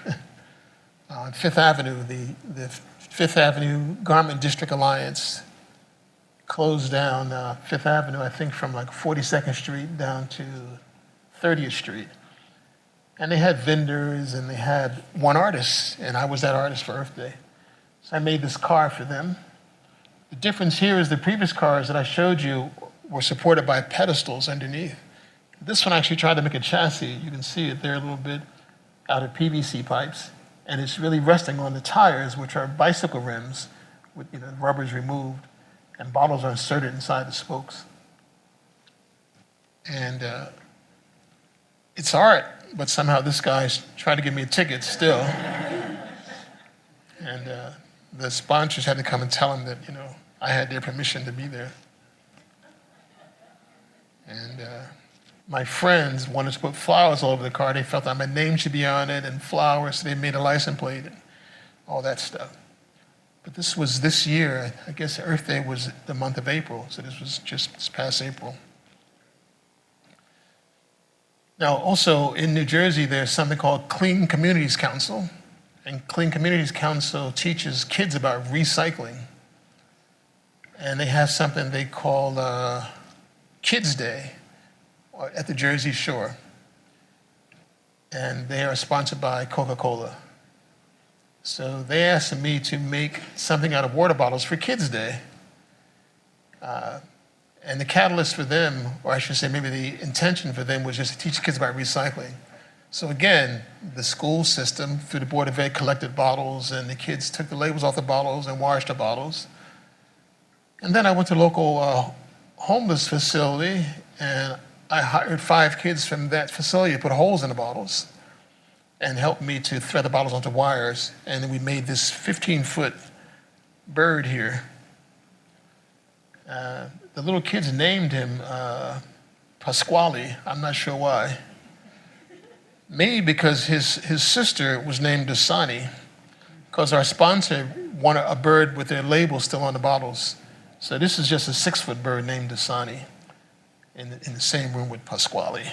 Speaker 3: on Fifth Avenue. The Fifth Avenue Garment District Alliance closed down Fifth Avenue, I think from like 42nd Street down to 30th Street. And they had vendors and they had one artist, and I was that artist for Earth Day. So I made this car for them. The difference here is the previous cars that I showed you were supported by pedestals underneath. This one actually tried to make a chassis. You can see it there a little bit out of PVC pipes, and it's really resting on the tires, which are bicycle rims with the rubber's removed, and bottles are inserted inside the spokes. And it's art, but somehow this guy's trying to give me a ticket still. And the sponsors had to come and tell him that, I had their permission to be there. And my friends wanted to put flowers all over the car. They felt that my name should be on it and flowers, so they made a license plate and all that stuff. But this was this year. I guess Earth Day was the month of April, so this was just this past April. Now, also in New Jersey, there's something called Clean Communities Council. And Clean Communities Council teaches kids about recycling. And they have something they call Kids Day at the Jersey Shore. And they are sponsored by Coca-Cola. So they asked me to make something out of water bottles for Kids Day. And the catalyst for them, or I should say maybe the intention for them, was just to teach kids about recycling. So again, the school system, through the Board of Ed, collected bottles, and the kids took the labels off the bottles and washed the bottles. And then I went to a local homeless facility, and I hired 5 kids from that facility to put holes in the bottles and helped me to thread the bottles onto wires. And then we made this 15-foot bird here. The little kids named him Pasquale. I'm not sure why. Maybe because his sister was named Dasani, because our sponsor wanted a bird with their label still on the bottles. So this is just a 6-foot bird named Dasani in the same room with Pasquale.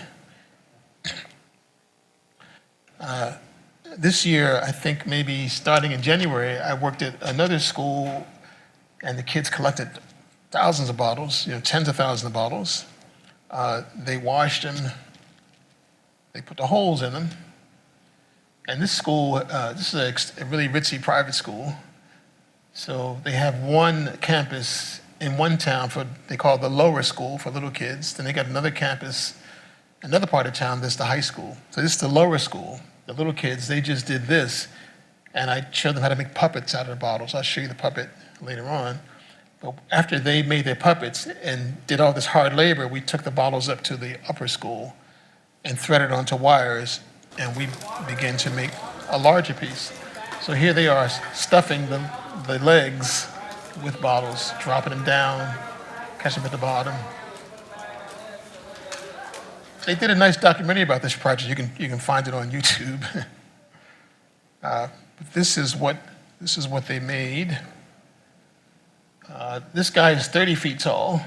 Speaker 3: This year, I think maybe starting in January, I worked at another school, and the kids collected thousands of bottles, tens of thousands of bottles. They washed them. They put the holes in them. And this school, this is a really ritzy private school. So they have one campus in one town they call it the lower school for little kids. Then they got another campus, another part of town, that's the high school. So this is the lower school. The little kids, they just did this. And I showed them how to make puppets out of the bottles. I'll show you the puppet later on. But after they made their puppets and did all this hard labor, we took the bottles up to the upper school and threaded onto wires, and we began to make a larger piece. So here they are stuffing the legs with bottles, dropping them down, catching them at the bottom. They did a nice documentary about this project. You can find it on YouTube. This is what they made. This guy is 30 feet tall,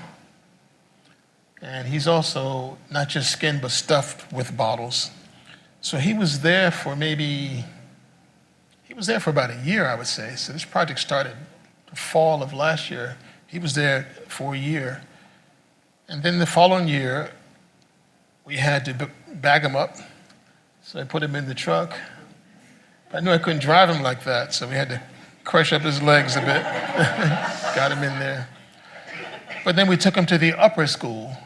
Speaker 3: and he's also not just skinned but stuffed with bottles. So he was there for about a year, I would say. So this project started the fall of last year. He was there for a year. And then the following year, we had to bag him up. So I put him in the truck. I knew I couldn't drive him like that, so we had to crush up his legs a bit. Got him in there. But then we took him to the upper school.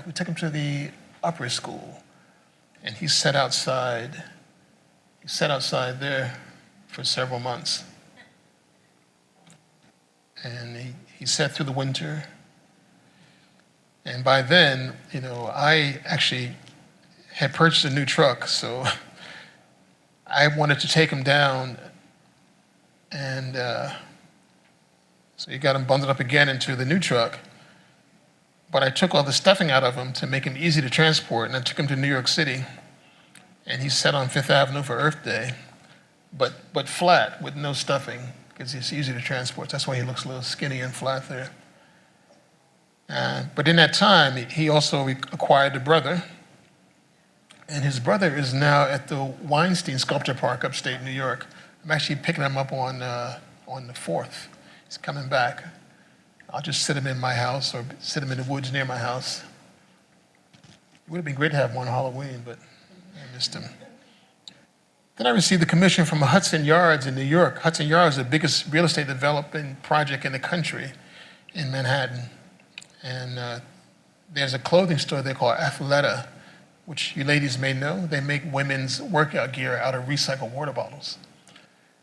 Speaker 3: We took him to the upper school, and he sat outside. He sat outside there for several months. And he sat through the winter. And by then, I actually had purchased a new truck, so I wanted to take him down, and so he got him bundled up again into the new truck. But I took all the stuffing out of him to make him easy to transport, and I took him to New York City, and he sat on Fifth Avenue for Earth Day, but flat with no stuffing, because it's easy to transport. That's why he looks a little skinny and flat there. But in that time, he also acquired a brother, and his brother is now at the Weinstein Sculpture Park upstate New York. I'm actually picking him up on the 4th. He's coming back. I'll just sit him in my house or sit him in the woods near my house. It would have been great to have one on Halloween, but I missed him. Then I received a commission from Hudson Yards in New York. Hudson Yards is the biggest real estate development project in the country in Manhattan. And there's a clothing store they call Athleta, which you ladies may know. They make women's workout gear out of recycled water bottles.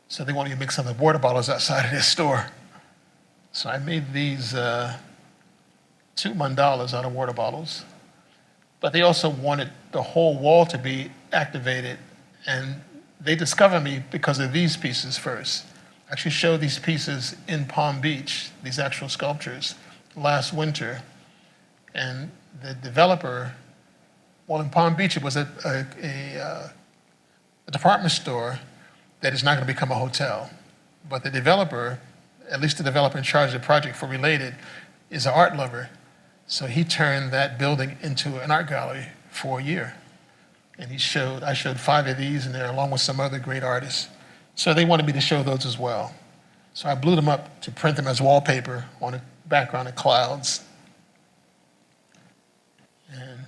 Speaker 3: So they wanted to make some of the water bottles outside of their store. So I made these 2 mandalas out of water bottles. But they also wanted the whole wall to be activated. And they discovered me because of these pieces first. I actually showed these pieces in Palm Beach, these actual sculptures, last winter. And the developer, well, in Palm Beach, it was a department store that is not going to become a hotel. But the developer, at least the developer in charge of the project for Related, is an art lover. So he turned that building into an art gallery for a year. And I showed 5 of these in there along with some other great artists. So they wanted me to show those as well. So I blew them up to print them as wallpaper on a background of clouds. And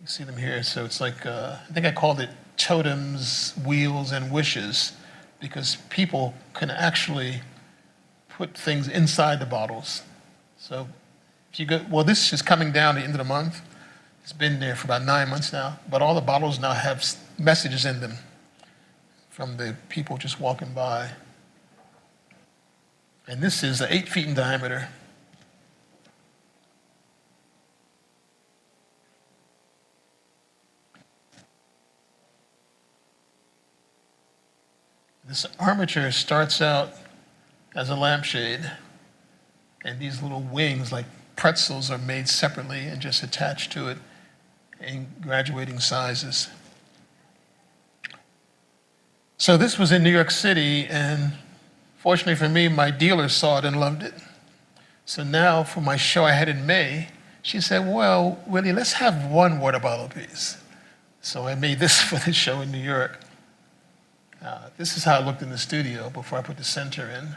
Speaker 3: you see them here. So it's like, I think I called it totems, wheels, and wishes, because people can actually put things inside the bottles. So if you go, well, this is coming down the end of the month. It's been there for about 9 months now, but all the bottles now have messages in them from the people just walking by. And this is 8 feet in diameter. This armature starts out as a lampshade, and these little wings, like pretzels, are made separately and just attached to it in graduating sizes. So this was in New York City, and fortunately for me, my dealer saw it and loved it. So now for my show I had in May, she said, well, Willie, let's have one water bottle piece. So I made this for the show in New York. This is how it looked in the studio before I put the center in.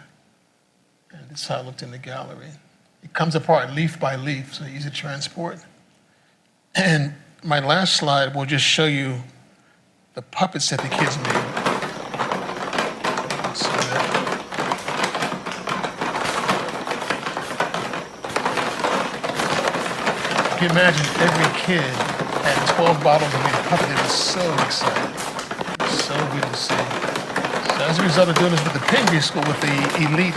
Speaker 3: And this is how it looked in the gallery. It comes apart leaf by leaf, so easy to transport. And my last slide will just show you the puppets that the kids made. So you can imagine every kid had 12 bottles and made a puppet. They were so excited. It was so good to see. So as a result of doing this with the Pingree School, with the elite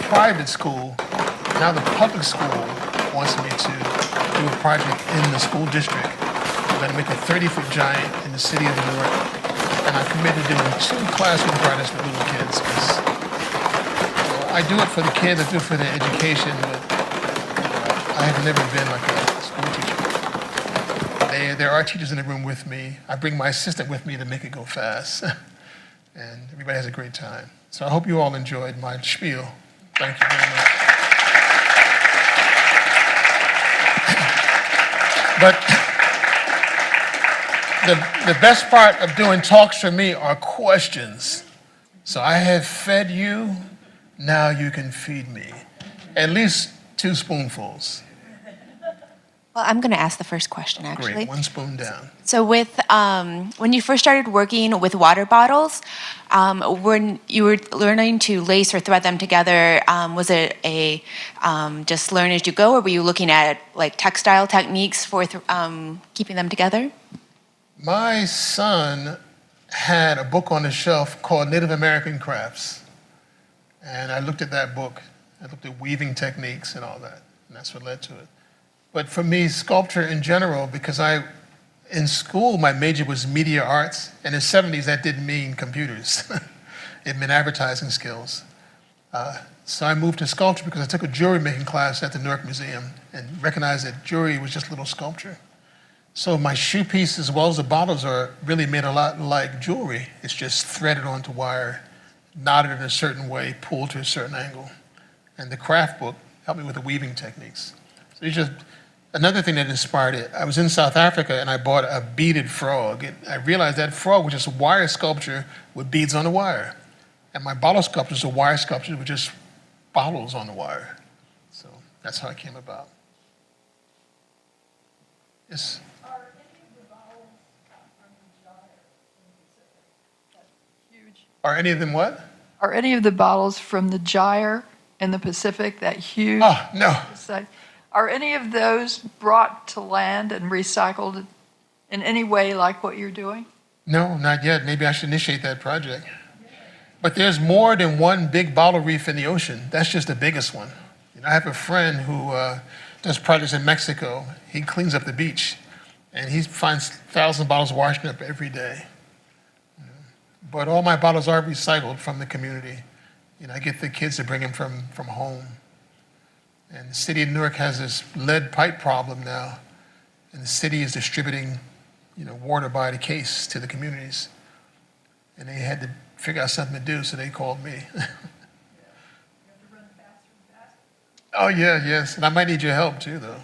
Speaker 3: private school, now the public school wants me to do a project in the school district. We're going to make a 30-foot giant in the city of New York. And I'm committed to doing 2 classroom projects with little kids. Because I do it for the kids, I do it for their education, but I have never been like a school teacher. There are teachers in the room with me. I bring my assistant with me to make it go fast. And everybody has a great time. So I hope you all enjoyed my spiel. Thank you very much. But the best part of doing talks for me are questions. So I have fed you, now you can feed me. At least 2 spoonfuls.
Speaker 1: Well, I'm going to ask the first question, actually.
Speaker 3: Great, 1 spoon down.
Speaker 1: So with when you first started working with water bottles, when you were learning to lace or thread them together, was it a just learn as you go, or were you looking at like textile techniques for keeping them together?
Speaker 3: My son had a book on the shelf called Native American Crafts. And I looked at that book. I looked at weaving techniques and all that. And that's what led to it. But for me, sculpture in general, because in school, my major was media arts. And in the 70s, that didn't mean computers. It meant advertising skills. So I moved to sculpture because I took a jewelry making class at the New York Museum and recognized that jewelry was just a little sculpture. So my shoe piece, as well as the bottles, are really made a lot like jewelry. It's just threaded onto wire, knotted in a certain way, pulled to a certain angle. And the craft book helped me with the weaving techniques. So it's just another thing that inspired it. I was in South Africa and I bought a beaded frog. And I realized that frog was just a wire sculpture with beads on the wire. And my bottle sculpture is a wire sculpture with just bottles on the wire. So that's how it came about. Yes? Are any of them what?
Speaker 4: Are any of the bottles from the gyre in the Pacific, that huge?
Speaker 3: Oh, no.
Speaker 4: Are any of those brought to land and recycled in any way like what you're doing?
Speaker 3: No, not yet. Maybe I should initiate that project. But there's more than one big bottle reef in the ocean. That's just the biggest one. I have a friend who does projects in Mexico. He cleans up the beach, and he finds 1,000 bottles washing up every day. But all my bottles are recycled from the community. I get the kids to bring them from home. And the city of Newark has this lead pipe problem now. And the city is distributing, water by the case to the communities. And they had to figure out something to do, so they called me. Oh, yeah, yes. And I might need your help, too, though.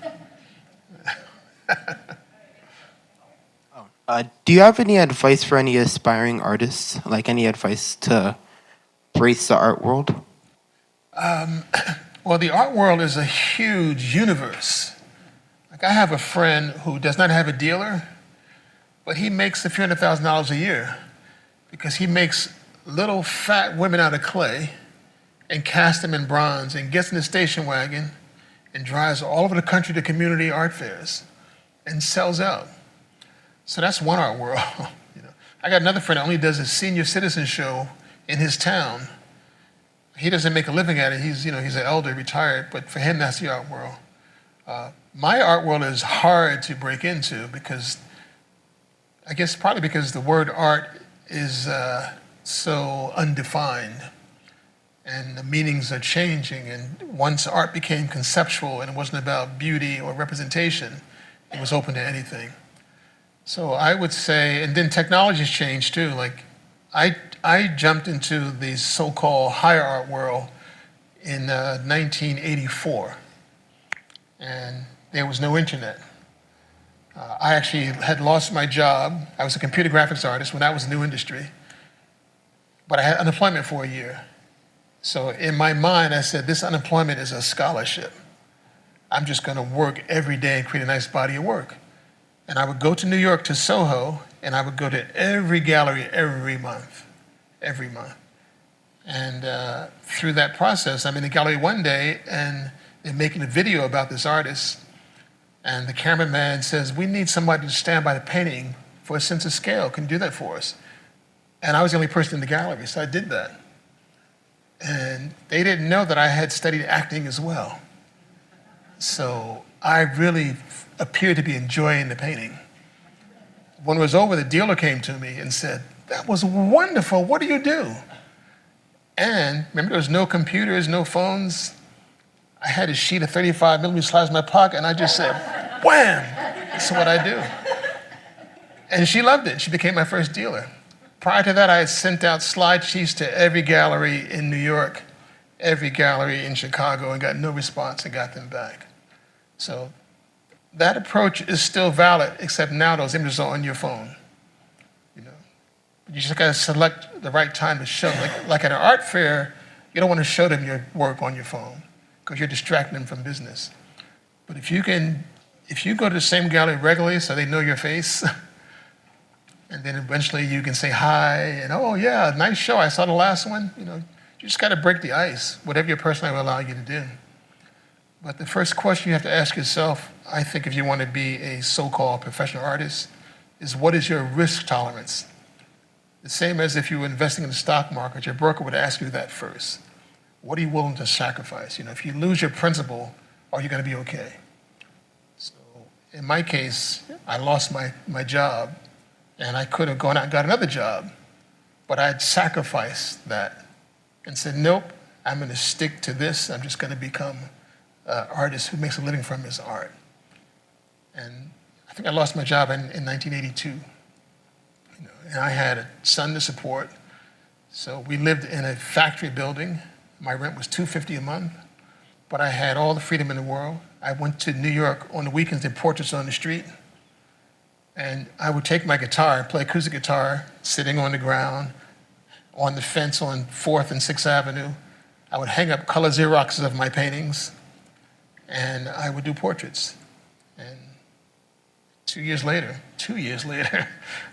Speaker 5: Do you have any advice for any aspiring artists? Like any advice to embrace the art world?
Speaker 3: Well, the art world is a huge universe. Like I have a friend who does not have a dealer, but he makes a few $100,000 a year because he makes little fat women out of clay, and casts them in bronze and gets in the station wagon and drives all over the country to community art fairs and sells out. So that's one art world. I got another friend that only does a senior citizen show in his town. He doesn't make a living at it. He's an elder, retired, but for him, that's the art world. My art world is hard to break into because, I guess probably because the word art is so undefined and the meanings are changing. And once art became conceptual and it wasn't about beauty or representation, it was open to anything. So I would say, and then technology's changed too. Like I jumped into the so-called higher art world in 1984, and there was no internet. I actually had lost my job. I was a computer graphics artist when that was a new industry, but I had unemployment for a year. So in my mind, I said, this unemployment is a scholarship. I'm just gonna work every day and create a nice body of work. And I would go to New York to Soho, and I would go to every gallery every month. And through that process, I'm in the gallery one day, and they're making a video about this artist. And the cameraman says, we need somebody to stand by the painting for a sense of scale. Can you do that for us? And I was the only person in the gallery, so I did that. And they didn't know that I had studied acting as well. So I really appeared to be enjoying the painting. When it was over, the dealer came to me and said, that was wonderful, what do you do? And remember, there was no computers, no phones. I had a sheet of 35 millimeter slides in my pocket, and I just said, wham, that's what I do. And she loved it, she became my first dealer. Prior to that, I had sent out slide sheets to every gallery in New York, every gallery in Chicago, and got no response and got them back. So that approach is still valid, except now those images are on your phone. You just gotta select the right time to show. Like at an art fair, you don't want to show them your work on your phone because you're distracting them from business. But if you go to the same gallery regularly so they know your face, and then eventually you can say hi and, oh yeah, nice show, I saw the last one. You just gotta break the ice, whatever your personality will allow you to do. But the first question you have to ask yourself, I think if you want to be a so-called professional artist, is what is your risk tolerance? The same as if you were investing in the stock market, your broker would ask you that first. What are you willing to sacrifice? If you lose your principal, are you going to be okay? So in my case, I lost my job, and I could have gone out and got another job, but I had sacrificed that and said, nope, I'm going to stick to this. I'm just going to become an artist who makes a living from his art. And I think I lost my job in 1982. And I had a son to support. So we lived in a factory building. My rent was $250 a month, but I had all the freedom in the world. I went to New York on the weekends, did portraits on the street. And I would take my guitar and play acoustic guitar, sitting on the ground, on the fence on 4th and 6th Avenue. I would hang up color Xeroxes of my paintings, and I would do portraits. And 2 years later,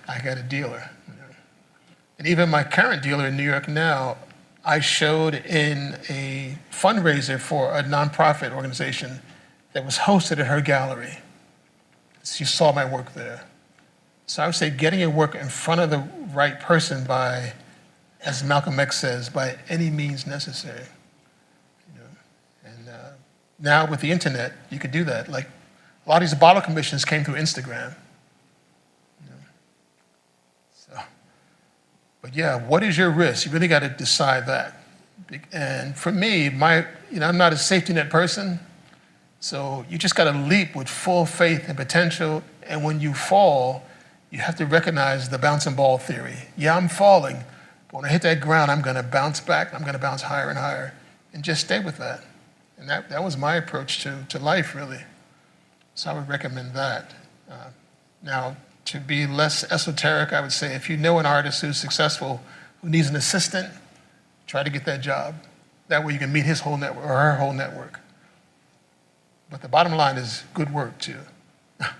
Speaker 3: I got a dealer. And even my current dealer in New York now, I showed in a fundraiser for a nonprofit organization that was hosted at her gallery. She saw my work there. So I would say getting your work in front of the right person by, as Malcolm X says, by any means necessary. And now with the internet, you could do that. Like a lot of these bottle commissions came through Instagram. But yeah, what is your risk? You really got to decide that. And for me, I'm not a safety net person, so you just got to leap with full faith and potential. And when you fall, you have to recognize the bouncing ball theory. Yeah, I'm falling, but when I hit that ground, I'm going to bounce back. I'm going to bounce higher and higher, and just stay with that. And that was my approach to life, really. So I would recommend that. Now, to be less esoteric, I would say if you know an artist who's successful, who needs an assistant, try to get that job. That way you can meet his whole network or her whole network. But the bottom line is good work too. Okay.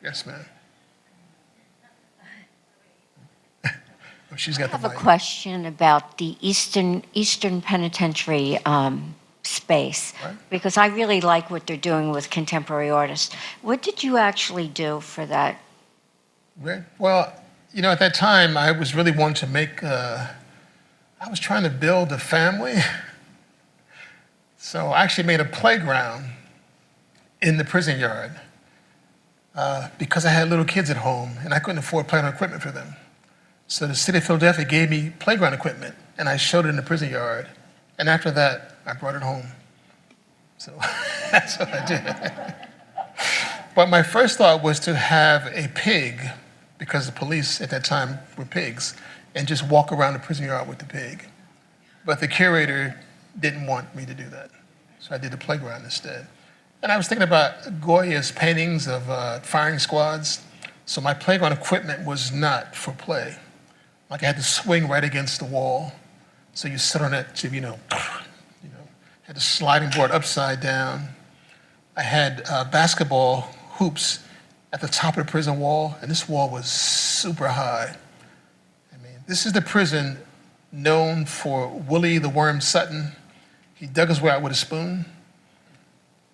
Speaker 3: Yes, ma'am. Oh, she's got
Speaker 6: I
Speaker 3: the
Speaker 6: have a
Speaker 3: mic.
Speaker 6: question about the Eastern Penitentiary space,
Speaker 3: Right.
Speaker 6: because I really like what they're doing with contemporary artists. What did you actually do for that?
Speaker 3: Right. Well, at that time, I was really wanting to make, I was trying to build a family. So I actually made a playground in the prison yard because I had little kids at home and I couldn't afford playground equipment for them. So the city of Philadelphia gave me playground equipment and I showed it in the prison yard. And after that, I brought it home. So that's what I did. But my first thought was to have a pig, because the police at that time were pigs, and just walk around the prison yard with the pig. But the curator didn't want me to do that. So I did the playground instead. And I was thinking about Goya's paintings of firing squads. So my playground equipment was not for play. Like I had to swing right against the wall. So you sit on it to, had the sliding board upside down. I had basketball hoops at the top of the prison wall, and this wall was super high. I mean, this is the prison known for Willie the Worm Sutton. He dug his way out with a spoon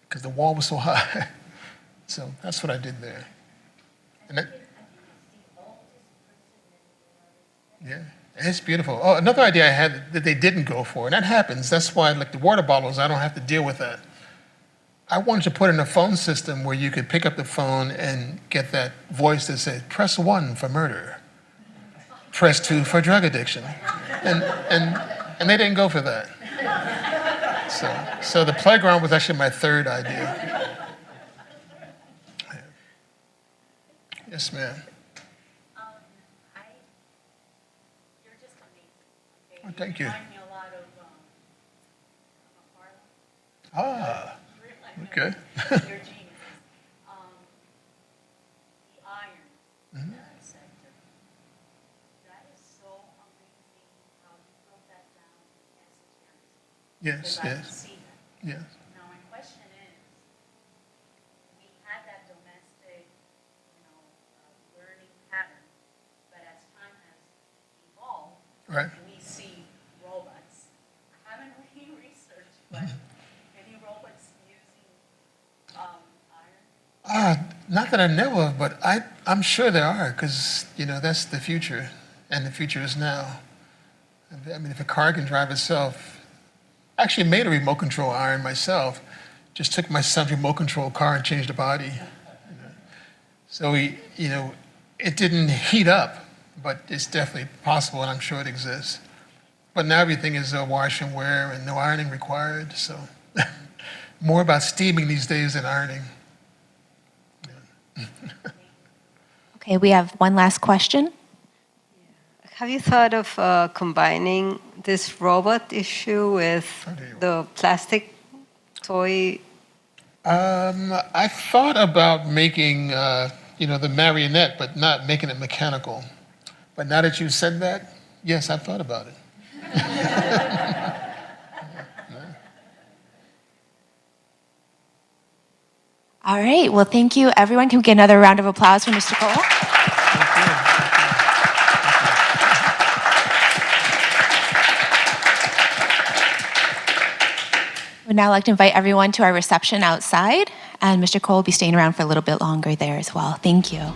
Speaker 3: because the wall was so high. So that's what I did there. And that, yeah, it's beautiful. Oh, another idea I had that they didn't go for, and that happens. That's why, like the water bottles, I don't have to deal with that. I wanted to put in a phone system where you could pick up the phone and get that voice that said, press 1 for murder, press 2 for drug addiction. And they didn't go for that. So the playground was actually my third idea. Yes, ma'am.
Speaker 7: You're just amazing. Okay?
Speaker 3: Oh, thank you.
Speaker 7: Remind me a lot of Harlem.
Speaker 3: Okay.
Speaker 7: You're genius. The iron sector. That is so amazing how you broke that down in esotericism.
Speaker 3: Yes,
Speaker 7: Because I can
Speaker 3: yes,
Speaker 7: see that.
Speaker 3: yes.
Speaker 7: Now my question is, we had that domestic, learning pattern, but as time has evolved,
Speaker 3: Right.
Speaker 7: we see robots. I haven't really researched, but any robots using iron?
Speaker 3: Not that I know of, but I'm sure there are, because, that's the future, and the future is now. I mean, if a car can drive itself, I actually made a remote control iron myself, just took my son's remote control car and changed the body. So it didn't heat up, but it's definitely possible, and I'm sure it exists. But now everything is wash and wear and no ironing required, so more about steaming these days than ironing.
Speaker 1: Okay, we have one last question.
Speaker 8: Have you thought of combining this robot issue with the plastic toy?
Speaker 3: I thought about making, the marionette, but not making it mechanical. But now that you said that, yes, I've thought about it.
Speaker 1: All right, well, thank you, everyone. Can we get another round of applause for Mr. Cole? We'd now like to invite everyone to our reception outside, and Mr. Cole will be staying around for a little bit longer there as well. Thank you.